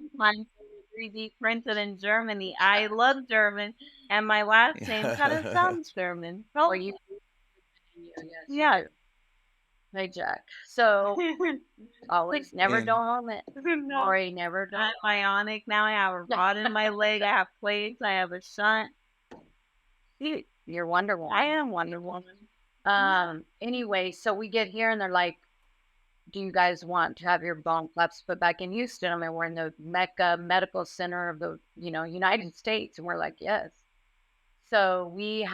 implants 3D printed in Germany. I love German, and my last name kind of sounds German. Or you, Yeah, Hey, Jack. So always never And dull moment. No. Roy never dull. I'm bionic now. I have a rod in my leg. I have plates. I have a shunt. You're Wonder Woman. I am Wonder Woman. Anyway, so we get here and they're like, do you guys want to have your bone flaps put back in Houston? I mean, we're in the Mecca medical center of the, United States. And we're like, yes. So we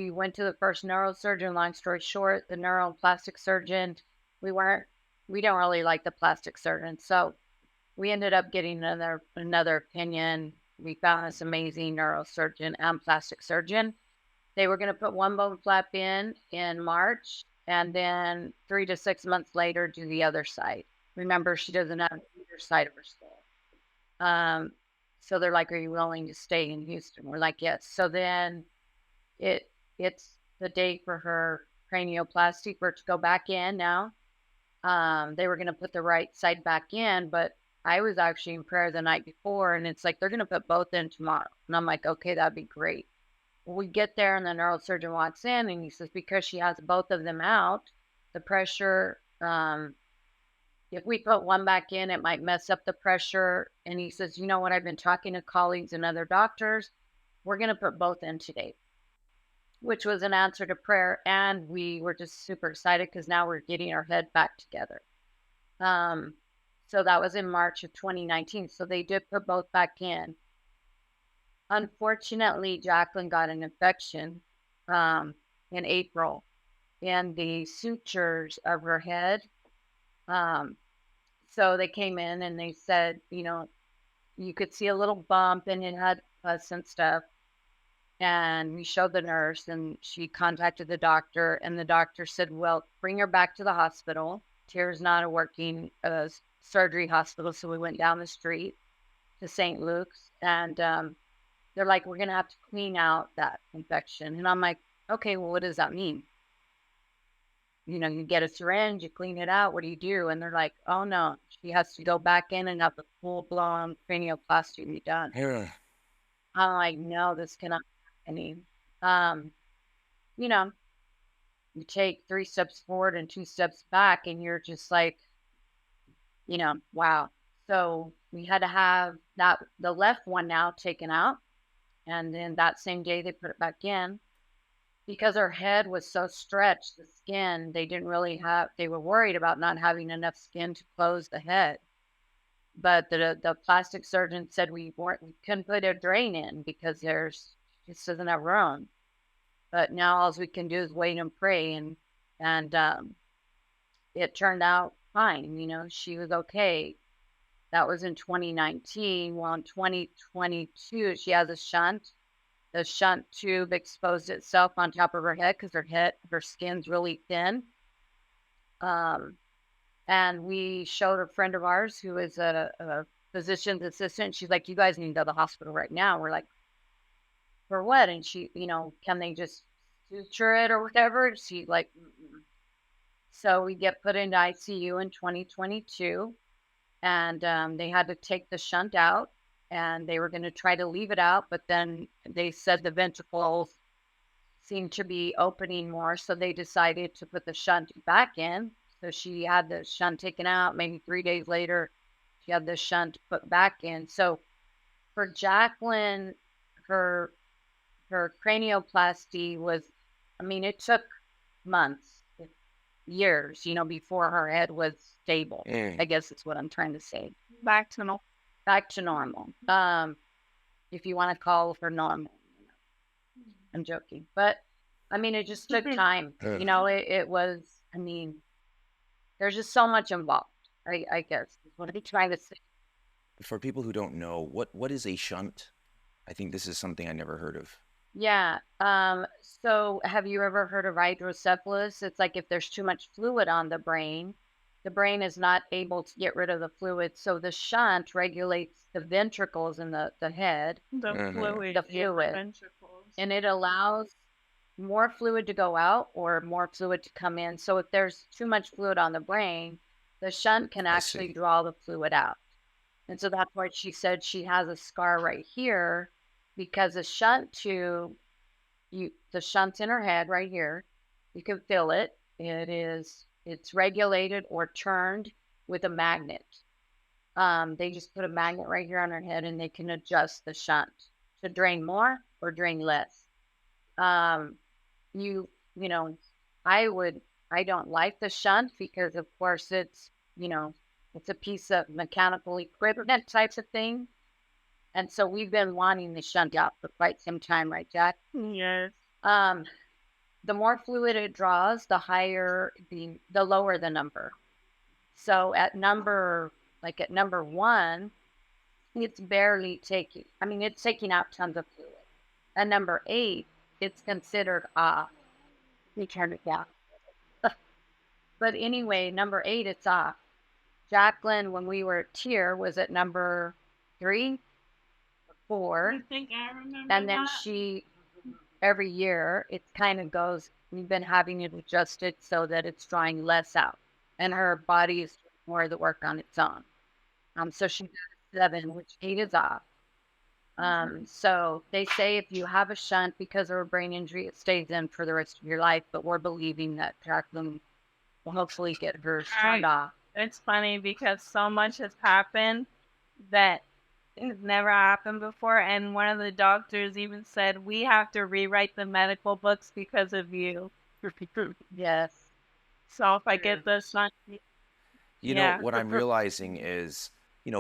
went to the first neurosurgeon, long story short, the neuroplastic surgeon. We don't really like the plastic surgeon. So we ended up getting another opinion. We found this amazing neurosurgeon and plastic surgeon. They were going to put one bone flap in March, and then 3 to 6 months later do the other side. Remember, she doesn't have either side of her skull. So they're like, are you willing to stay in Houston? We're like, yes. So then it's the date for her cranioplasty for it to go back in now. They were going to put the right side back in, but I was actually in prayer the night before, and it's like, they're going to put both in tomorrow. And I'm like, okay, that'd be great. We get there and the neurosurgeon walks in and he says, because she has both of them out, the pressure, if we put one back in, it might mess up the pressure. And he says, you know what? I've been talking to colleagues and other doctors. We're going to put both in today, which was an answer to prayer. And we were just super excited because now we're getting our head back together. So that was in March of 2019. So they did put both back in. Unfortunately, Jaclyn got an infection in April in the sutures of her head. So they came in and they said, you could see a little bump and it had pus and stuff. And we showed the nurse and she contacted the doctor and the doctor said, well, bring her back to the hospital. Here's not a working surgery hospital. So we went down the street to St. Luke's and they're like, we're going to have to clean out that infection. And I'm like, okay, well, what does that mean? You get a syringe, you clean it out. What do you do? And they're like, oh, no, she has to go back in and have the full-blown cranioplasty be done. yeah. I'm like, no, this cannot happen. You take 3 steps forward and 2 steps back, and you're just like, wow. So we had to have the left one now taken out. And then that same day they put it back in because her head was so stretched, the skin, they were worried about not having enough skin to close the head. But the plastic surgeon said we couldn't put a drain in because just doesn't have room. But now all we can do is wait and pray. And it turned out fine. She was okay. That was in 2019. Well, in 2022, she has a shunt. The shunt tube exposed itself on top of her head because her skin's really thin. And we showed a friend of ours who is a physician's assistant. She's like, you guys need to go to the hospital right now. We're like, for what? And she, can they just suture it or whatever? She's like, mm-mm. So we get put into ICU in 2022. And they had to take the shunt out and they were going to try to leave it out. But then they said the ventricles seemed to be opening more. So they decided to put the shunt back in. So she had the shunt taken out. Maybe 3 days later, she had the shunt put back in. So for Jaclyn, her cranioplasty was, it took months, years, before her head was stable. I guess that's what I'm trying to say. Back to normal. Back to normal. If you want to call her normal. I'm joking. But, it just took time. It was, there's just so much involved, I guess. Is what I'm trying to say. For people who don't know, what is a shunt? I think this is something I never heard of. Yeah. So have you ever heard of hydrocephalus? It's like if there's too much fluid on the brain is not able to get rid of the fluid. So the shunt regulates the ventricles in the head. The fluid. The fluid. Ventricles. And it allows more fluid to go out or more fluid to come in. So if there's too much fluid on the brain, the shunt can actually draw the fluid out. And so that's why she said she has a scar right here. Because the shunt tube, the shunt's in her head right here. You can feel it. It's regulated or turned with a magnet. They just put a magnet right here on our head and they can adjust the shunt to drain more or drain less. Um, you know, I don't like the shunt because of course it's a piece of mechanical equipment types of thing. And so we've been wanting the shunt out for quite some time, right, Jack? Yes. Um, the more fluid it draws, the lower the number. So at number one, it's barely taking. I mean, it's taking out tons of fluid. At number 8, it's considered off. We turn it down. But anyway, number 8, it's off. Jaclyn, when we were at tier, was at number 3 or 4. I think I remember And then that. every year, it kind of goes, we've been having it adjusted so that it's drawing less out. And her body is doing more of the work on its own. So she got a 7, which 8 is off. So they say if you have a shunt because of a brain injury, it stays in for the rest of your life. But we're believing that Jaclyn will hopefully get hers turned off. It's funny because so much has happened that has never happened before, and one of the doctors even said we have to rewrite the medical books because of you. Yes. So if I get this shunt, You know, yeah. what I'm realizing is,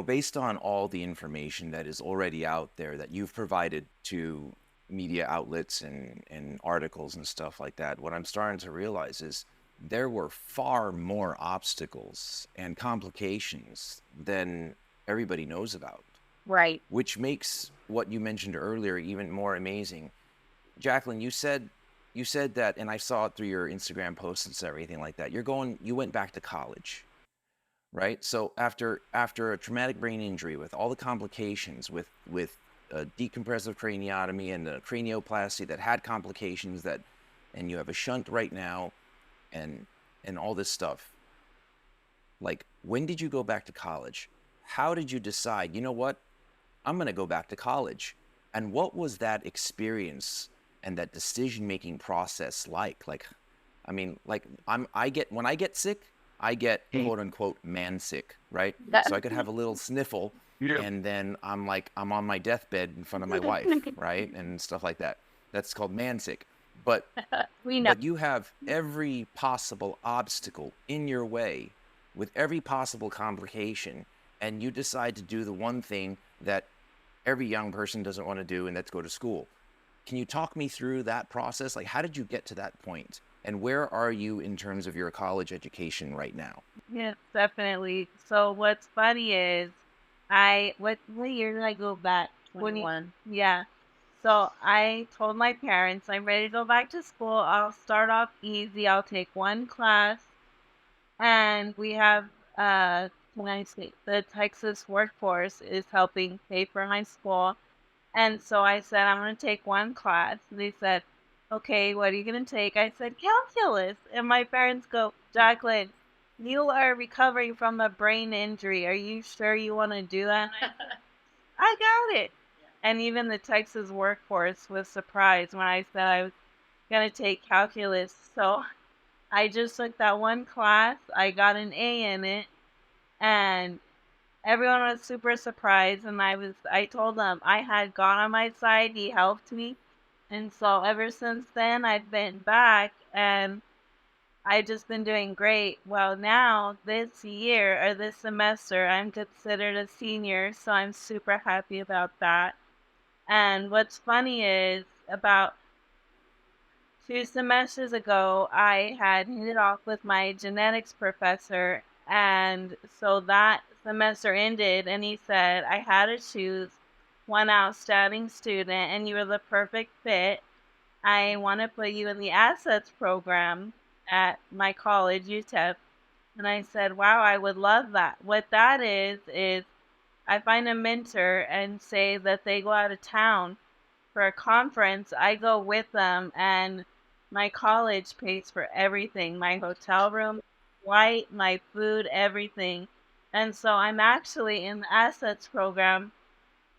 based on all the information that is already out there that you've provided to media outlets and articles and stuff like that, what I'm starting to realize is there were far more obstacles and complications than everybody knows about. Right. Which makes what you mentioned earlier even more amazing. Jaclyn, you said that, and I saw it through your Instagram posts and everything like that. You went back to college, right? So after a traumatic brain injury with all the complications, with a decompressive craniotomy and a cranioplasty that had complications and you have a shunt right now, and all this stuff. Like, when did you go back to college? How did you decide, you know what, I'm going to go back to college? And what was that experience and that decision-making process like? Like, I mean, like when I get sick, I get quote unquote man sick, right? So I could have a little sniffle and then I'm on my deathbed in front of my wife, right? And stuff like that. That's called man sick. But We know. but you have every possible obstacle in your way with every possible complication, and you decide to do the one thing that every young person doesn't want to do, and that's go to school. Can you talk me through that process? Like, how did you get to that point? And where are you in terms of your college education right now? Yes, definitely. So what's funny is what year did I go back? 21. Yeah. So I told my parents I'm ready to go back to school. I'll start off easy. I'll take one class, and we have when I say the Texas workforce is helping pay for high school. And so I said, I'm going to take one class. They said, okay, what are you going to take? I said, calculus. And my parents go, Jaclyn, you are recovering from a brain injury. Are you sure you want to do that? I got it. And even the Texas workforce was surprised when I said I was going to take calculus. So I just took that one class. I got an A in it. And everyone was super surprised, and I told them I had God on my side. He helped me. And so ever since then, I've been back, and I've just been doing great. Well, now this year or this semester, I'm considered a senior, so I'm super happy about that. And what's funny is about 2 semesters ago, I had hit it off with my genetics professor, and so that semester ended, and he said I had to choose one outstanding student, and you were the perfect fit. I want to put you in the assets program at my college, UTEP. And I said, wow, I would love that. What that is I find a mentor and say that they go out of town for a conference. I go with them, and my college pays for everything, my hotel room, flight, my food, everything. And so I'm actually in the assets program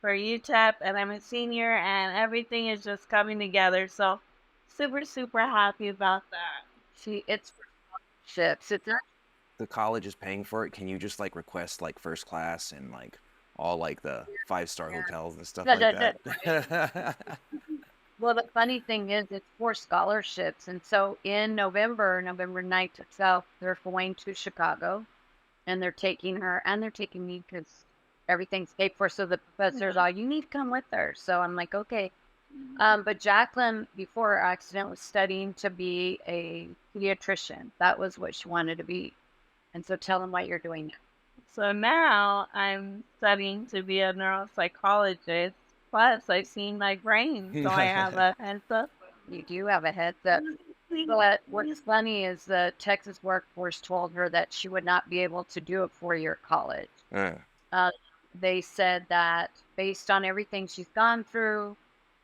for UTEP, and I'm a senior, and everything is just coming together. So super, super happy about that. See, it's scholarships. It's The college is paying for it. Can you just like request like first class and like all like the 5-star hotels and stuff like that? well, the funny thing is, it's for scholarships. And so in November 9th to 12th, they're going to Chicago and they're taking her and they're taking me because everything's paid for. So the professor's all, you need to come with her. So I'm like, okay. But Jaclyn, before her accident, was studying to be a pediatrician. That was what she wanted to be. And so tell them what you're doing now. So now I'm studying to be a neuropsychologist. Plus, I've seen my brain, so I have a heads up. You do have a heads up. But what's funny is the Texas workforce told her that she would not be able to do a 4-year college. They said that based on everything she's gone through,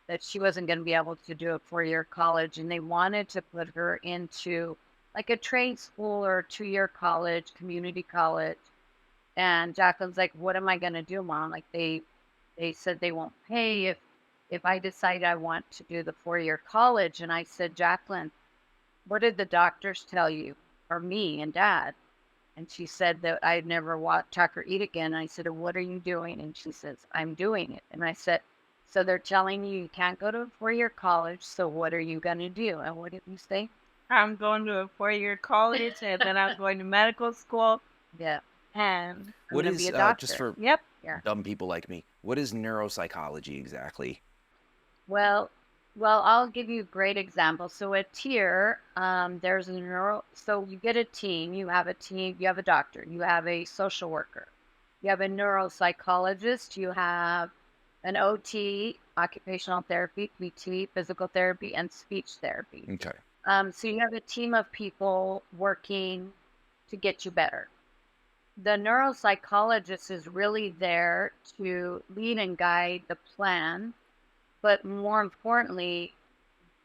that she wasn't going to be able to do a 4-year college, and they wanted to put her into like a trade school or a 2-year college, community college. And Jaclyn's like, what am I going to do, Mom? Like they said they won't pay if I decide I want to do the 4-year college. And I said, Jaclyn, what did the doctors tell you, or me and Dad? And she said that I'd never talk or eat again. And I said, what are you doing? And she says, I'm doing it. And I said, so they're telling you can't go to a 4-year college. So what are you going to do? And what did you say? I'm going to a 4-year college, and then I'm going to medical school. Yeah. And what is, be a doctor. just for Yep. dumb people like me, what is neuropsychology exactly? Well, I'll give you a great example. So at TIER, there's so you get a team, you have a doctor, you have a social worker, you have a neuropsychologist, you have an OT, occupational therapy, PT, physical therapy, and speech therapy. Okay. So you have a team of people working to get you better. The neuropsychologist is really there to lead and guide the plan, but more importantly,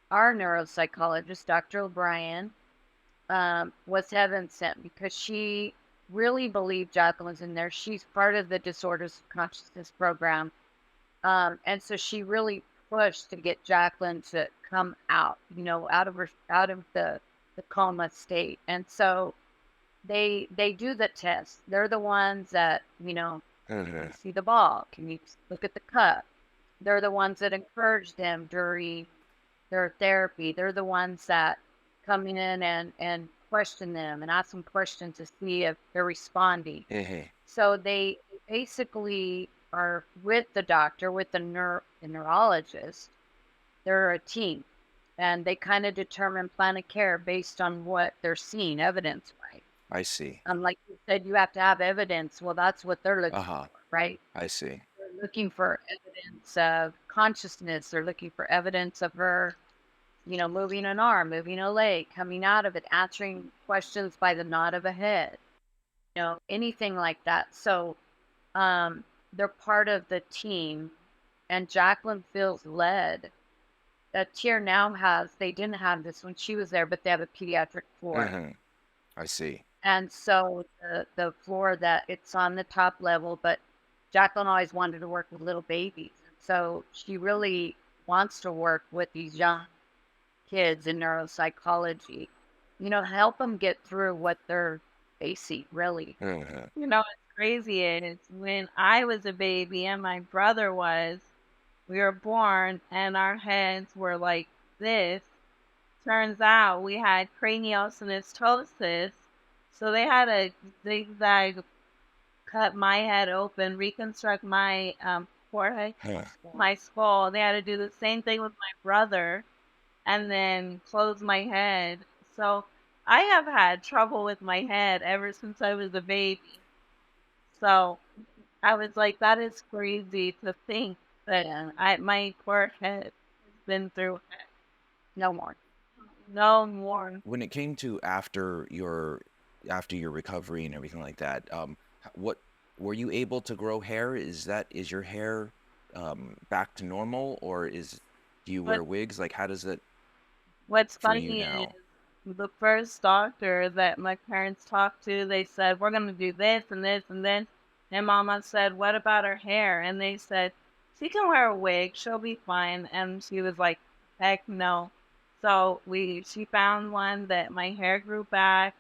our neuropsychologist, Dr. O'Brien, was heaven sent because she really believed Jaclyn was in there. She's part of the Disorders of Consciousness program. And so she really pushed to get Jaclyn to come out, out of the coma state. And so they do the tests. They're the ones that, can you see the ball? Can you look at the cup? They're the ones that encourage them during their therapy. They're the ones that come in and question them and ask them questions to see if they're responding. So they basically are with the doctor, with the neurologist. They're a team, and they kind of determine plan of care based on what they're seeing evidence-wise. I see. Like you said, you have to have evidence. Well, that's what they're looking for, right? I see. They're looking for evidence of consciousness. They're looking for evidence of her, moving an arm, moving a leg, coming out of it, answering questions by the nod of a head, anything like that. So they're part of the team, and Jaclyn feels led. That TIER now they didn't have this when she was there, but they have a pediatric floor. I see. And so the floor that it's on the top level, but Jaclyn always wanted to work with little babies. So she really wants to work with these young kids in neuropsychology, help them get through what they're facing, really. What's crazy is when I was a baby and my brother was, we were born and our heads were like this. Turns out we had cranial synostosis. So they had a zigzag cut my head open, reconstruct my forehead, my skull. They had to do the same thing with my brother and then close my head. So I have had trouble with my head ever since I was a baby. So I was like, that is crazy to think that my poor head has been through heck. No more. No more. When it came to after your recovery and everything like that, what were you able to grow hair? Is your hair back to normal, or do you wear wigs? Like, how does it? What's for funny you now? is the first doctor that my parents talked to, they said, we're going to do this and this and this. And Mama said, what about her hair? And they said, she can wear a wig. She'll be fine. And she was like, heck no. So she found one that my hair grew back.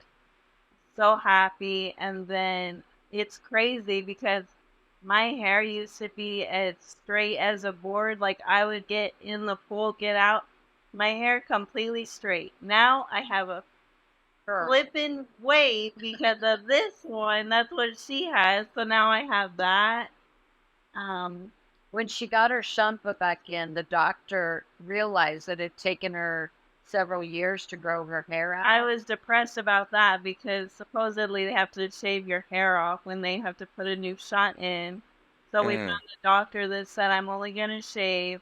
so happy. And then it's crazy because my hair used to be as straight as a board. Like I would get in the pool, get out, my hair completely straight. Now I have a Sure. flipping wave because of this one. That's what she has. So now I have that. When she got her shampoo back in, the doctor realized that it had taken her several years to grow her hair out. I was depressed about that because supposedly they have to shave your hair off when they have to put a new shot in. So we found a doctor that said I'm only going to shave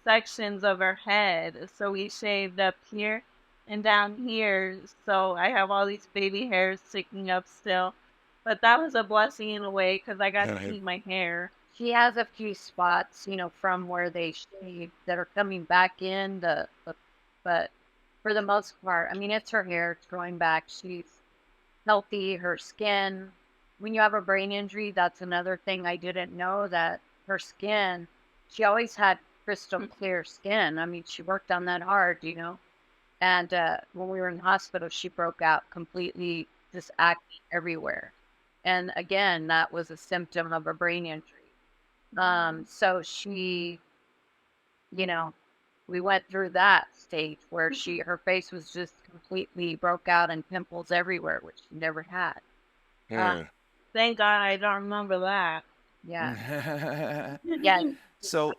sections of her head. So we shaved up here and down here. So I have all these baby hairs sticking up still. But that was a blessing in a way because I got to keep my hair. She has a few spots, from where they shaved that are coming back in. But for the most part, I mean, it's her hair. It's growing back. She's healthy. Her skin. When you have a brain injury, that's another thing I didn't know, that her skin. She always had crystal clear skin. I mean, she worked on that hard, And when we were in the hospital, she broke out completely, just acne everywhere. And again, that was a symptom of a brain injury. So she, we went through that stage where her face was just completely broke out and pimples everywhere, which she never had. Thank God I don't remember that. Yeah. Yeah. So,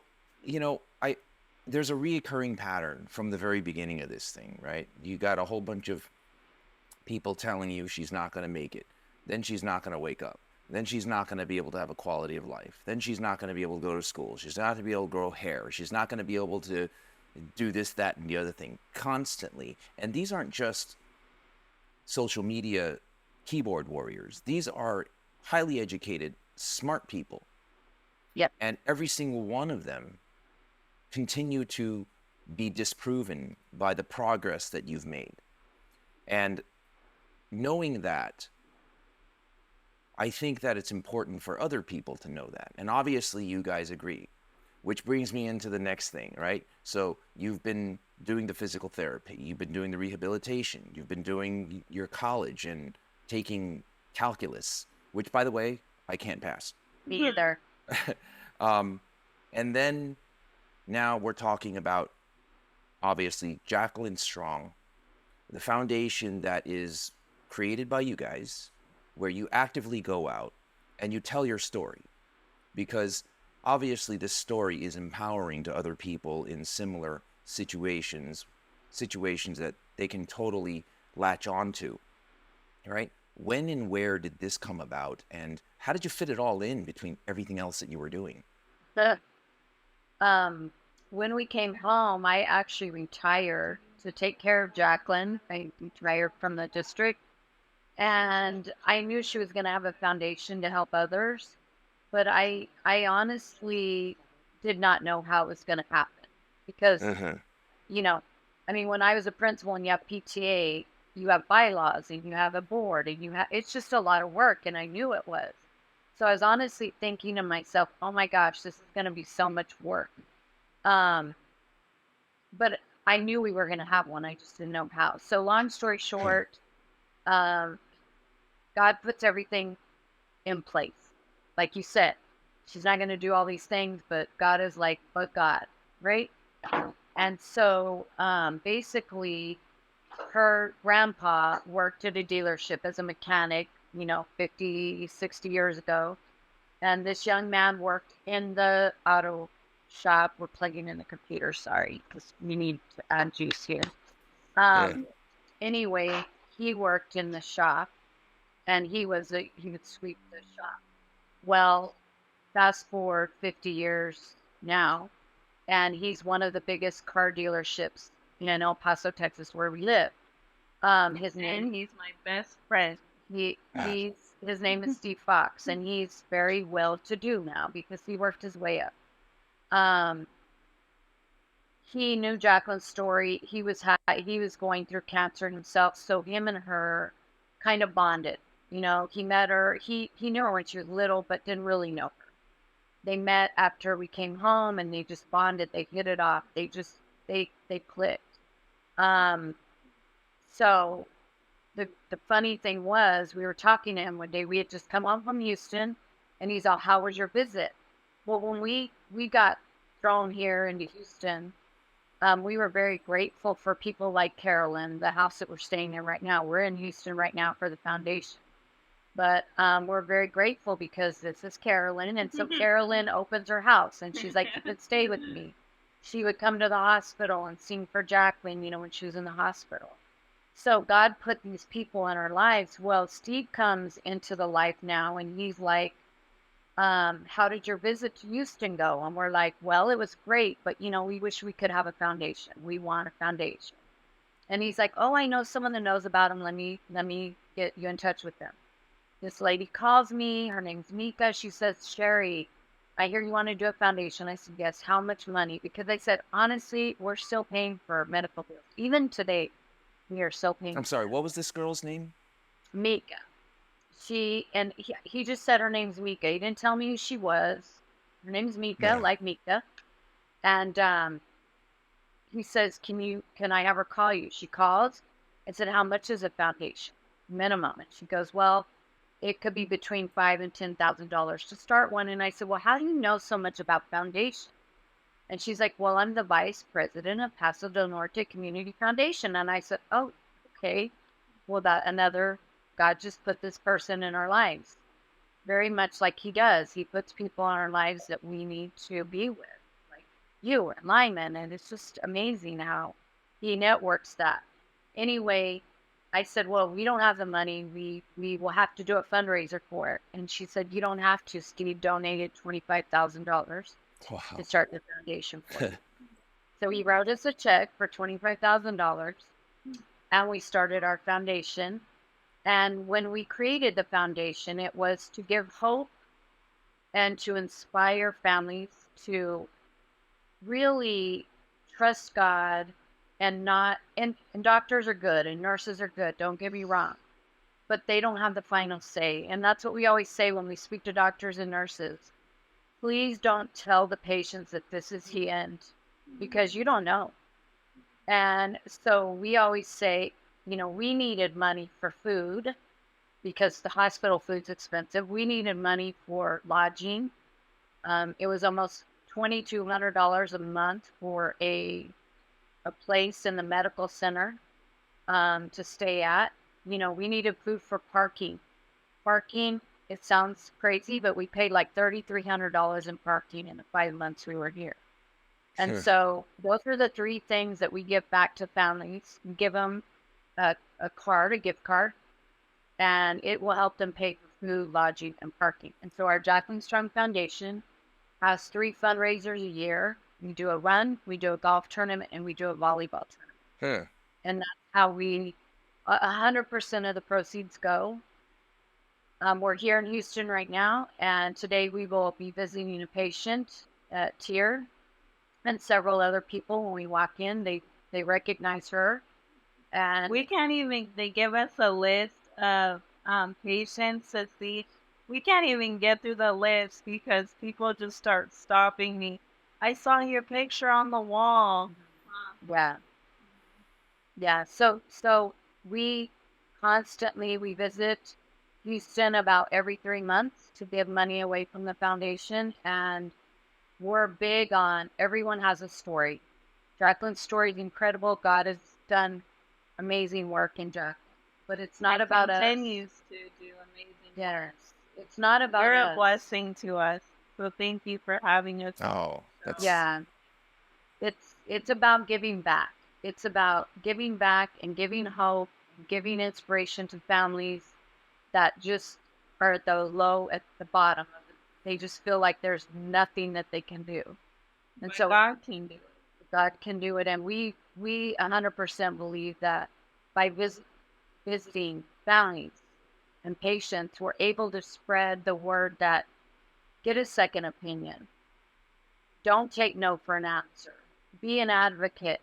there's a reoccurring pattern from the very beginning of this thing, right? You got a whole bunch of people telling you she's not going to make it. Then she's not going to wake up. Then she's not going to be able to have a quality of life. Then she's not going to be able to go to school. She's not going to be able to grow hair. She's not going to be able to do this, that, and the other thing constantly. And these aren't just social media keyboard warriors. These are highly educated, smart people. Yep. And every single one of them continue to be disproven by the progress that you've made. And knowing that, I think that it's important for other people to know that. And obviously you guys agree, which brings me into the next thing, right? So you've been doing the physical therapy, you've been doing the rehabilitation, you've been doing your college and taking calculus, which, by the way, I can't pass. Me either. And then now we're talking about, obviously, Jaclyn Strong, the foundation that is created by you guys, where you actively go out and you tell your story. Because obviously this story is empowering to other people in similar situations that they can totally latch onto, right? When and where did this come about, and how did you fit it all in between everything else that you were doing? When we came home, I actually retired to take care of Jaclyn. I retired from the district, and I knew she was going to have a foundation to help others, but I honestly did not know how it was going to happen because, I mean, when I was a principal and you have PTA, you have bylaws and you have a board and it's just a lot of work, and I knew it was. So I was honestly thinking to myself, oh my gosh, this is going to be so much work. But I knew we were going to have one. I just didn't know how. So long story short, God puts everything in place. Like you said, she's not going to do all these things, but God is like, but God, right? And so basically, her grandpa worked at a dealership as a mechanic, 50, 60 years ago. And this young man worked in the auto shop. We're plugging in the computer, sorry, because we need to add juice here. Anyway, he worked in the shop, and he would sweep the shop. Well, fast forward 50 years now, and he's one of the biggest car dealerships in El Paso, Texas, where we live. He's my best friend. His name is Steve Fox, and he's very well to do now because he worked his way up. He knew Jaclyn's story. He was going through cancer himself, so him and her kind of bonded. He met her. He knew her when she was little, but didn't really know her. They met after we came home, and they just bonded. They hit it off. They clicked. So the funny thing was, we were talking to him one day. We had just come home from Houston, and he's all, "How was your visit?" Well, when we got thrown here into Houston, we were very grateful for people like Carolyn, the house that we're staying in right now. We're in Houston right now for the foundation. But we're very grateful because this is Carolyn. And so Carolyn opens her house and she's like, "You could stay with me." She would come to the hospital and sing for Jaclyn, when she was in the hospital. So God put these people in our lives. Well, Steve comes into the life now and he's like, "How did your visit to Houston go?" And we're like, "Well, it was great, but we wish we could have a foundation. We want a foundation." And he's like, "Oh, I know someone that knows about them. Let me get you in touch with them." This lady calls me. Her name's Mika. She says, "Sherry, I hear you want to do a foundation." I said, "Yes." "How much money?" Because I said, honestly, we're still paying for medical bills. Even today, we are still paying. I'm sorry, what was this girl's name? Mika. He just said her name's Mika. He didn't tell me who she was. Her name's Mika, Yeah. like Mika. And he says, can I have her call you?" She calls and said, "How much is a foundation? Minimum?" And she goes, "Well, it could be between $5,000 and $10,000 to start one." And I said, "Well, how do you know so much about foundation?" And she's like, "Well, I'm the vice president of Paso del Norte Community Foundation." And I said, "Oh, okay. Well, God just put this person in our lives. Very much like he does. He puts people in our lives that we need to be with, like you and Lyman. And it's just amazing how he networks that. Anyway, I said, "Well, we don't have the money. We will have to do a fundraiser for it." And she said, "You don't have to." Steve donated $25,000 Wow. to start the foundation for you. So he wrote us a check for $25,000, and we started our foundation. And when we created the foundation, it was to give hope and to inspire families to really trust God and not, and doctors are good and nurses are good, don't get me wrong, but they don't have the final say. And that's what we always say when we speak to doctors and nurses. Please don't tell the patients that this is the end, because you don't know. And so we always say, we needed money for food because the hospital food's expensive. We needed money for lodging. It was almost $2,200 a month for a place in the medical center to stay at. We needed food for parking. Parking, it sounds crazy, but we paid like $3,300 in parking in the 5 months we were here. And so those are the three things that we give back to families. We give them a gift card, and it will help them pay for food, lodging, and parking. And so our Jaclyn Strong Foundation has 3 fundraisers a year. We do a run, we do a golf tournament, and we do a volleyball tournament. And that's how 100% of the proceeds go. We're here in Houston right now, and today we will be visiting a patient at Tier and several other people. When we walk in, they recognize her. And they give us a list of patients to see. We can't even get through the list because people just start stopping me. "I saw your picture on the wall." Yeah. So we constantly visit Houston about every 3 months to give money away from the foundation, and we're big on everyone has a story. Jaclyn's story is incredible. God has done amazing work in Jaclyn, but it's not about us. Continues to do amazing work. Yes, it's not about You're us. a blessing to us. So thank you for having us. Oh, that's Yeah. It's about giving back. It's about giving back and giving hope, giving inspiration to families that just are at the bottom of it. They just feel like there's nothing that they can do. And But so God can do it. God can do it. And we 100% believe that by visiting families and patients, we're able to spread the word that get a second opinion. Don't take no for an answer. Be an advocate.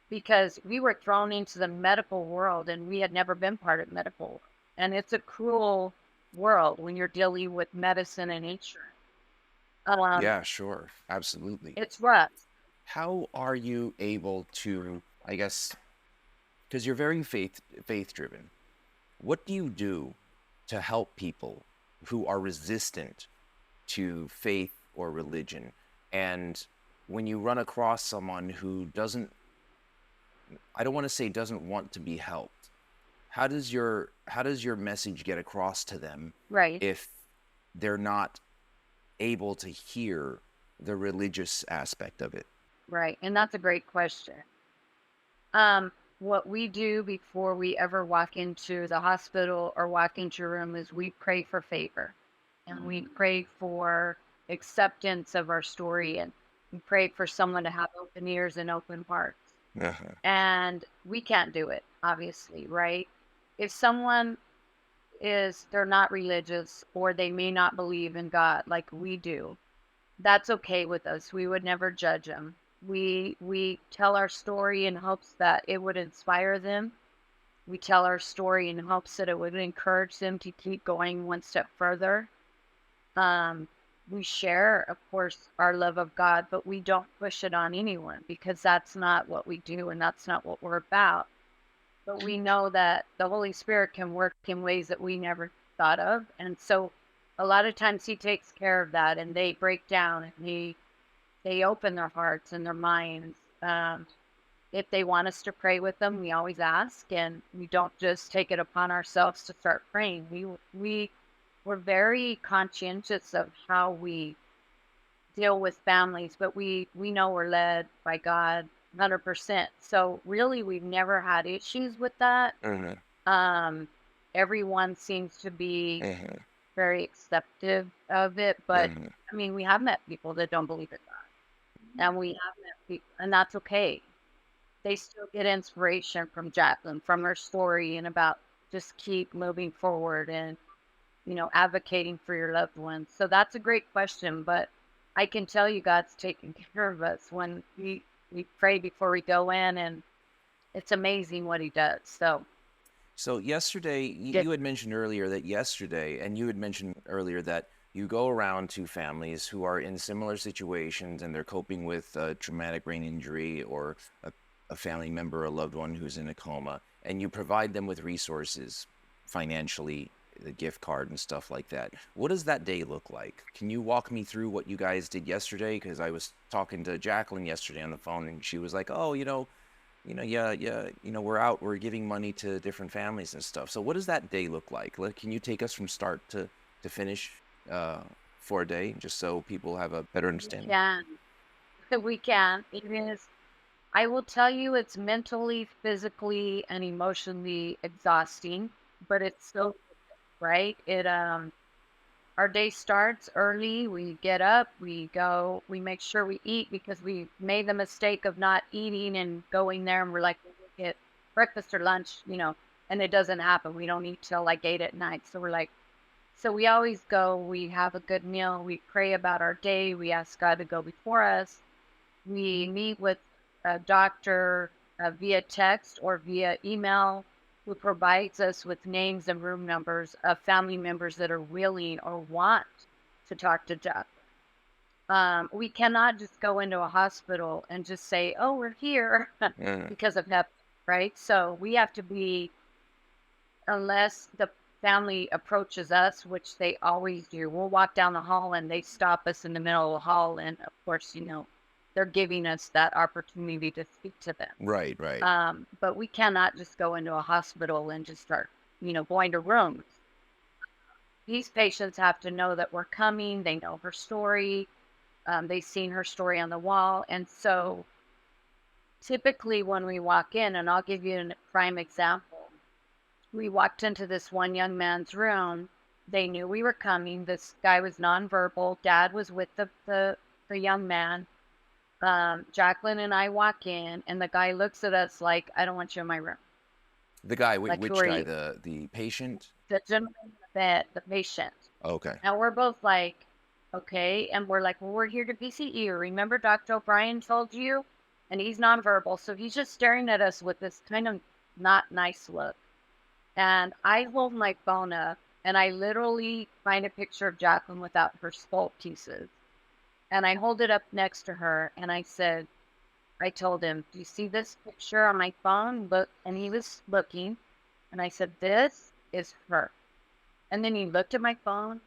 Because we were thrown into the medical world and we had never been part of medical world. And it's a cruel world when you're dealing with medicine and insurance. yeah, sure. Absolutely. It's rough. How are you able to, I guess, because you're very faith driven, What do you do to help people who are resistant to faith or religion? And when you run across someone who doesn't, I don't want to say doesn't want to be helped, how does your message get across to them Right. if they're not able to hear the religious aspect of it? Right. And that's a great question. What we do before we ever walk into the hospital or walk into a room is we pray for favor, and we pray for acceptance of our story, and we pray for someone to have open ears and open hearts. Uh-huh. And we can't do it, obviously, right? If someone they're not religious, or they may not believe in God like we do, that's okay with us. We would never judge them. We tell our story in hopes that it would inspire them. We tell our story in hopes that it would encourage them to keep going one step further. We share, of course, our love of God, but we don't push it on anyone, because that's not what we do and that's not what we're about. But we know that the Holy Spirit can work in ways that we never thought of. And so a lot of times he takes care of that, and they break down, and they open their hearts and their minds. If they want us to pray with them, we always ask, and we don't just take it upon ourselves to start praying. We're very conscientious of how we deal with families, but we know we're led by God 100%. So really, we've never had issues with that. Everyone seems to be very acceptive of it, but I mean, we have met people that don't believe in God, and we have met people, and that's okay. They still get inspiration from Jaclyn, from her story, and about just keep moving forward and, advocating for your loved ones. So that's a great question, but I can tell you God's taking care of us when we pray before we go in, and it's amazing what he does. So yesterday, you had mentioned earlier that you go around to families who are in similar situations, and they're coping with a traumatic brain injury, or a family member, a loved one who's in a coma, and you provide them with resources financially, the gift card and stuff like that. What does that day look like? Can you walk me through what you guys did yesterday? Because I was talking to Jaclyn yesterday on the phone, and she was like, "Oh, we're giving money to different families and stuff." So what does that day look like? Can you take us from start to finish for a day, just so people have a better understanding? We can. It is. I will tell you, it's mentally, physically, and emotionally exhausting, but it's so right. Our day starts early. We get up, we go, we make sure we eat, because we made the mistake of not eating and going there, and we're like, we'll get breakfast or lunch, and it doesn't happen. We don't eat till like 8 at night. So we're like, so we always go, we have a good meal, we pray about our day, we ask God to go before us. We meet with a doctor via text or via email, who provides us with names and room numbers of family members that are willing or want to talk to Jaclyn. We cannot just go into a hospital and just say, "Oh, we're here," because of HEP, right? So we have to be, unless the family approaches us, which they always do. We'll walk down the hall, and they stop us in the middle of the hall, and of course, they're giving us that opportunity to speak to them. Right. But we cannot just go into a hospital and just start, going to rooms. These patients have to know that we're coming. They know her story. They've seen her story on the wall. And so typically when we walk in, and I'll give you a prime example, we walked into this one young man's room. They knew we were coming. This guy was nonverbal. Dad was with the young man. Jaclyn and I walk in, and the guy looks at us like, "I don't want you in my room." The guy, Like, which who are guy? you? The patient? The gentleman in the bed, the patient. Okay. And we're both like, okay. And we're like, "Well, we're here to visit you. Remember Dr. O'Brien told you?" And he's nonverbal, so he's just staring at us with this kind of not nice look. And I hold my phone up, and I literally find a picture of Jaclyn without her skull pieces. And I hold it up next to her, and I told him, "Do you see this picture on my phone? Look." And he was looking, and I said, "This is her. And then he looked at my phone,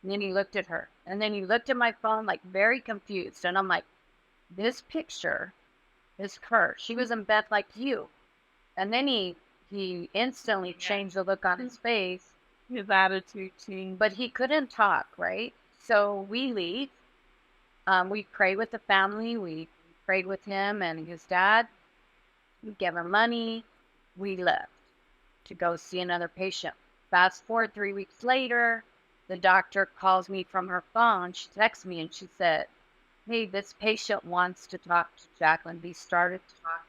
and then he looked at her. And then he looked at my phone, like, very confused. And I'm like, this picture is her. She was in bed like you. And then he instantly changed the look on his face. His attitude changed. But he couldn't talk, right? So we leave. We prayed with the family. We prayed with him and his dad. We gave him money. We left to go see another patient. Fast forward 3 weeks later, the doctor calls me from her phone. She texts me and she said, hey, this patient wants to talk to Jaclyn. We started talking.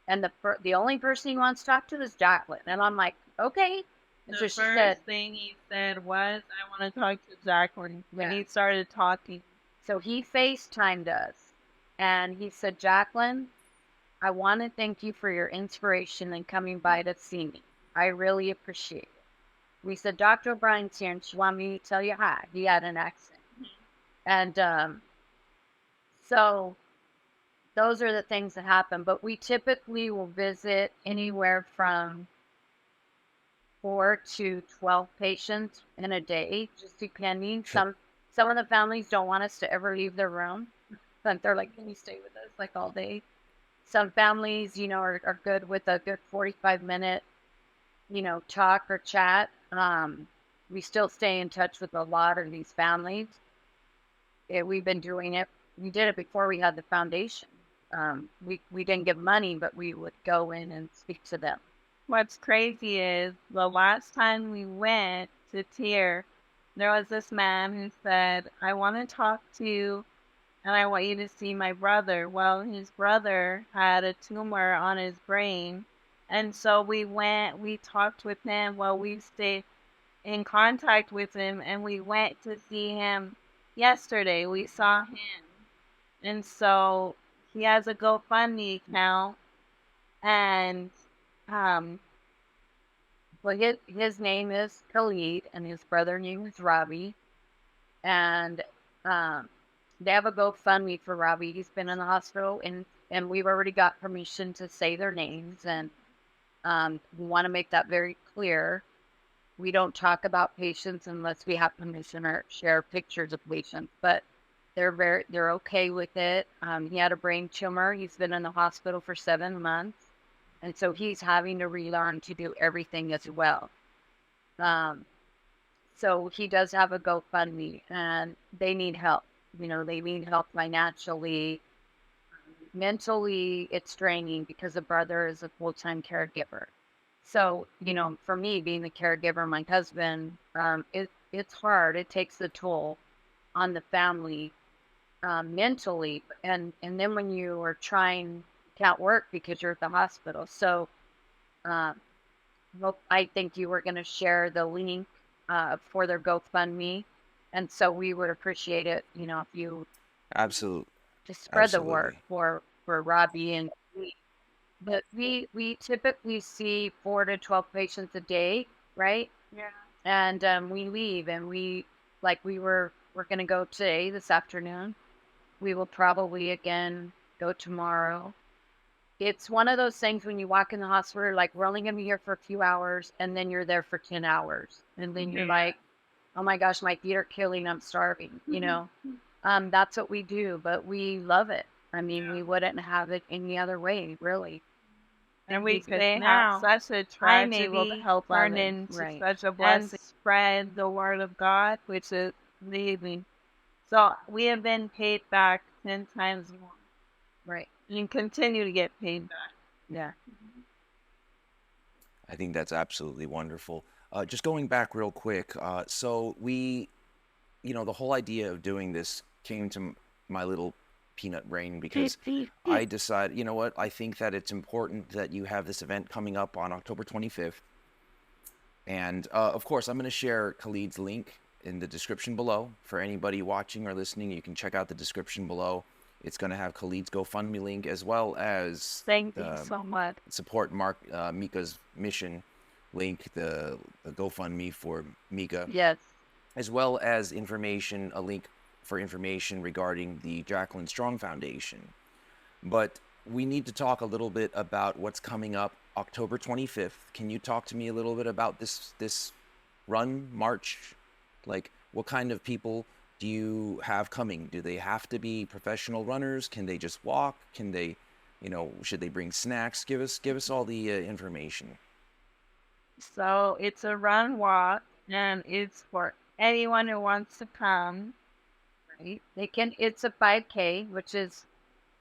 And the only person he wants to talk to is Jaclyn. And I'm like, okay. And The so she said, thing he said was, I want to talk to Jaclyn. When Yeah. he started talking. So he FaceTimed us. And he said, Jaclyn, I want to thank you for your inspiration and coming by to see me. I really appreciate it. We said, Dr. O'Brien's here, and she wanted me to tell you hi. He had an accent. And so those are the things that happen. But we typically will visit anywhere from 4 to 12 patients in a day, just depending. Some of the families don't want us to ever leave their room. But they're like, can you stay with us like all day? Some families, are good with a good 45-minute, talk or chat. We still stay in touch with a lot of these families. We've been doing it. We did it before we had the foundation. We didn't give money, but we would go in and speak to them. What's crazy is the last time we went to Tier, there was this man who said, I want to talk to you and I want you to see my brother. Well, his brother had a tumor on his brain. And so we went, we talked with him. Well, we stayed in contact with him and we went to see him yesterday. We saw him. And so he has a GoFundMe account. And well, his name is Khalid and his brother name is Robbie. And they have a GoFundMe for Robbie. He's been in the hospital, and we've already got permission to say their names. And we want to make that very clear. We don't talk about patients unless we have permission or share pictures of patients. But they're okay with it. He had a brain tumor. He's been in the hospital for 7 months, and so he's having to relearn to do everything as well. So he does have a GoFundMe, and they need help. They need help financially. Mentally, it's draining because the brother is a full-time caregiver. So, for me, being the caregiver, my husband, it's hard. It takes a toll on the family mentally. And then when you are can't work because you're at the hospital. So I think you were going to share the link for their GoFundMe. And so we would appreciate it, if you Absolutely. just spread the word for Robbie and me. But we typically see 4 to 12 patients a day, right? yeah. And we leave, and we're going to go today, this afternoon. We will probably again go tomorrow. It's one of those things when you walk in the hospital, like, we're only going to be here for a few hours, and then you're there for 10 hours. And then you're like, oh my gosh, my feet are killing, I'm starving, That's what we do, but we love it. I mean, we wouldn't have it any other way, really. And we Because they now have such a I'm able to tragedy help turn others. into Right. such a blessing. And spread the word of God, which is amazing. So we have been paid back 10 times more. Right. And continue to get paid back. Yeah. I think that's absolutely wonderful. Just going back real quick, so we, the whole idea of doing this came to my little peanut brain because I decided, you know what, I think that it's important that you have this event coming up on October 25th. And of course, I'm going to share Khalid's link in the description below. For anybody watching or listening, you can check out the description below. It's going to have Khalid's GoFundMe link as well as Thank you so much. Support Mika's mission link, the GoFundMe for Mika. Yes. As well as a link for information regarding the Jaclyn Strong Foundation. But we need to talk a little bit about what's coming up October 25th. Can you talk to me a little bit about this run, march? Like, what kind of people do you have coming? Do they have to be professional runners? Can they just walk? Can they, should they bring snacks? Give us all the information. So it's a run walk, and it's for anyone who wants to come. Right? It's a 5K, which is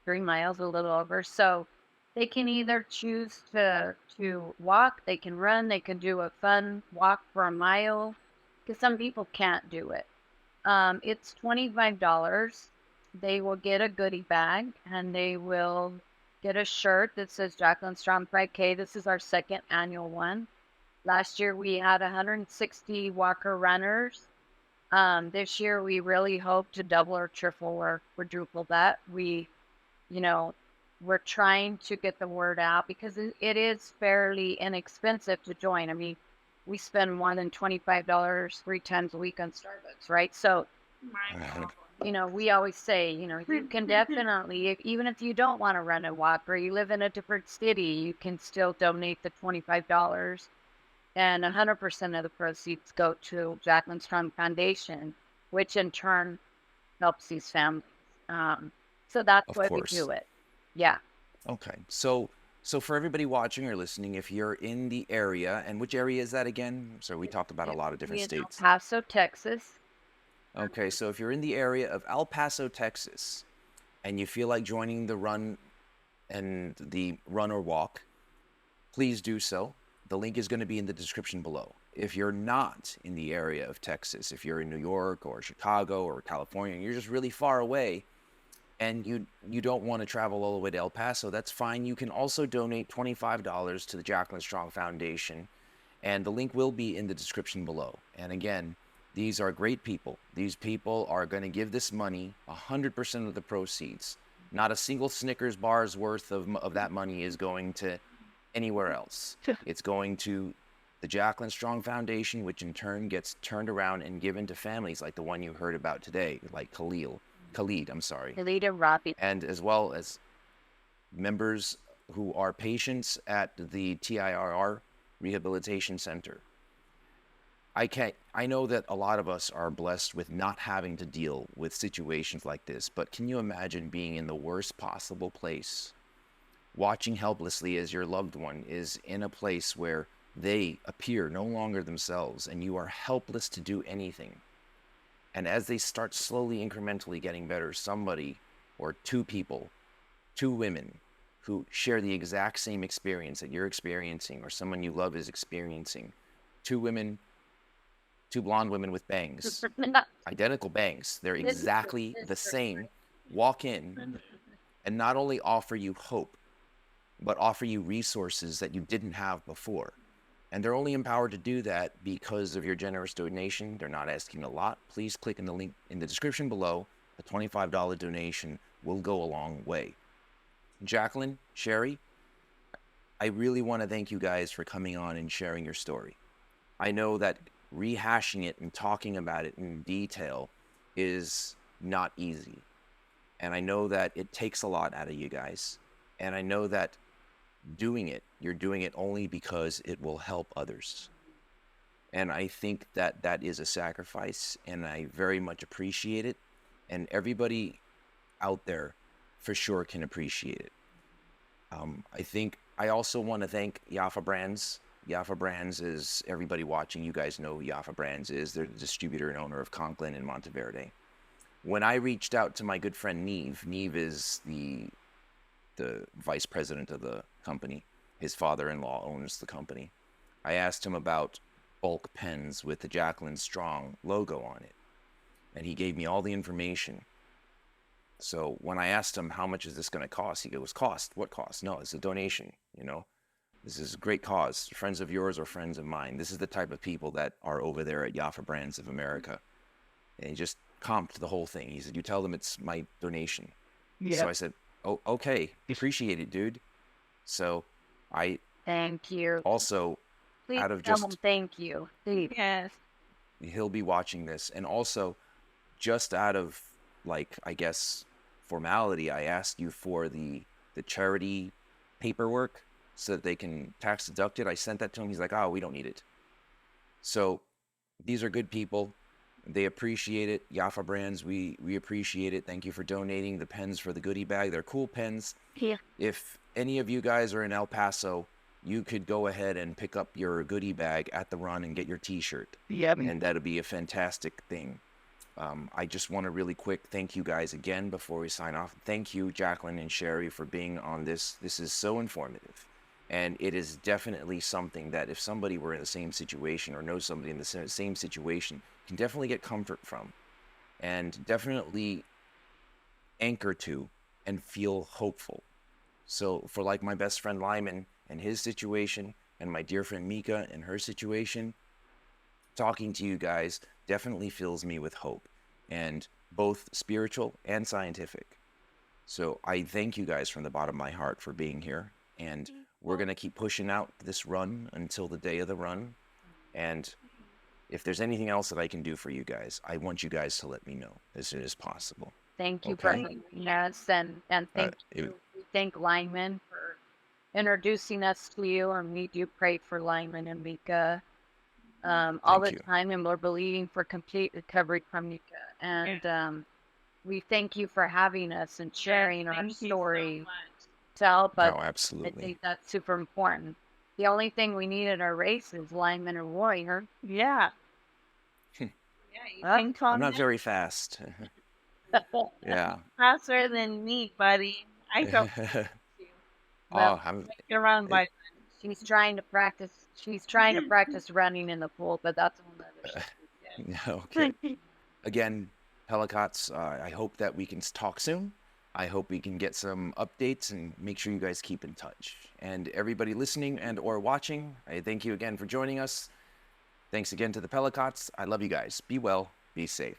3 miles, a little over. So they can either choose to walk, they can run, they can do a fun walk for a mile, because some people can't do it. It's $25. They will get a goodie bag, and they will get a shirt that says Jaclyn Strong 5K. This is our second annual one. Last year we had 160 walker runners. This year we really hope to double or triple or quadruple that. We're trying to get the word out because it is fairly inexpensive to join. I mean, we spend more than $25 3 times a week on Starbucks, right? So, we always say, you can definitely, even if you don't want to run and walk or you live in a different city, you can still donate the $25. And 100% of the proceeds go to Jaclyn Strong Foundation, which in turn helps these families. So that's Of why course. we do it. Yeah. Okay. So for everybody watching or listening, if you're in the area, and which area is that again? So we talked about a lot of different states. El Paso, Texas. Okay, so if you're in the area of El Paso, Texas, and you feel like joining the run or walk, please do so. The link is going to be in the description below. If you're not in the area of Texas, if you're in New York or Chicago or California, and you're just really far away, and you don't want to travel all the way to El Paso, that's fine. You can also donate $25 to the Jaclyn Strong Foundation, and the link will be in the description below. And again, these are great people. These people are going to give this money, 100% of the proceeds. Not a single Snickers bar's worth of that money is going to anywhere else. It's going to the Jaclyn Strong Foundation, which in turn gets turned around and given to families like the one you heard about today, like Khalid, Khalid and Robbie. and as well as members who are patients at the TIRR Rehabilitation Center. I know that a lot of us are blessed with not having to deal with situations like this, but can you imagine being in the worst possible place, watching helplessly as your loved one is in a place where they appear no longer themselves and you are helpless to do anything? And as they start slowly, incrementally getting better, somebody or two people, two women who share the exact same experience that you're experiencing or someone you love is experiencing, two blonde women with bangs, identical bangs, they're exactly the same, walk in and not only offer you hope, but offer you resources that you didn't have before. And they're only empowered to do that because of your generous donation. They're not asking a lot. Please click in the link in the description below. A $25 donation will go a long way. Jaclyn, Sherry, I really want to thank you guys for coming on and sharing your story. I know that rehashing it and talking about it in detail is not easy. And I know that it takes a lot out of you guys. And I know that you're doing it only because it will help others. And I think that that is a sacrifice, and I very much appreciate it. And everybody out there for sure can appreciate it. I think I also want to thank Yafa Brands. Yafa Brands is, everybody watching, you guys know who Yafa Brands is. They're the distributor and owner of Conklin and Monteverde. When I reached out to my good friend Neve is the vice president of the company. His father-in-law owns the company. I asked him about bulk pens with the Jaclyn Strong logo on it, and he gave me all the information. So when I asked him, how much is this going to cost? He goes, cost? What cost? No, it's a donation, This is a great cause. Friends of yours or friends of mine. This is the type of people that are over there at Yafa Brands of America. And he just comped the whole thing. He said, you tell them it's my donation. Yeah. So I said, oh, okay. Appreciate it, dude. So I Thank you. also, Please out of tell just them thank you. Please. Yes. he'll be watching this, and also just out of, like, I guess formality, I asked you for the charity paperwork so that they can tax deduct it. I sent that to him. He's like, oh, we don't need it. So these are good people. They appreciate it. Yafa Brands, we appreciate it. Thank you for donating the pens for the goodie bag. They're cool pens. Yeah. If any of you guys are in El Paso, you could go ahead and pick up your goodie bag at the run and get your t-shirt. Yep. And that'd be a fantastic thing. I just want to really quick thank you guys again before we sign off. Thank you, Jaclyn and Sherry, for being on this. This is so informative. And it is definitely something that if somebody were in the same situation or knows somebody in the same situation, can definitely get comfort from. And definitely anchor to and feel hopeful. So for like my best friend Lyman and his situation, and my dear friend Mika and her situation, talking to you guys definitely fills me with hope, and both spiritual and scientific. So I thank you guys from the bottom of my heart for being here, and we're going to keep pushing out this run until the day of the run. And if there's anything else that I can do for you guys, I want you guys to let me know as soon as possible. Thank you Okay. for having us, and thank you. We thank Lyman for introducing us to you, and we do pray for Lyman and Mika all Thank the you. time, and we're believing for complete recovery from Mika. And we thank you for having us and sharing our Thank you so story much. to help us. Oh, I absolutely. think that's super important. The only thing we need in our race is Lyman or Warrior. Yeah. Yeah, you Huh? can call I'm not me very fast. Yeah. faster than me, buddy. I go Well, I'm around by she's trying to practice. She's trying to practice running in the pool, but that's a whole nother story. okay. Again, Helicots, I hope that we can talk soon. I hope we can get some updates and make sure you guys keep in touch. And everybody listening and or watching, I thank you again for joining us. Thanks again to the Pelicots. I love you guys. Be well, be safe.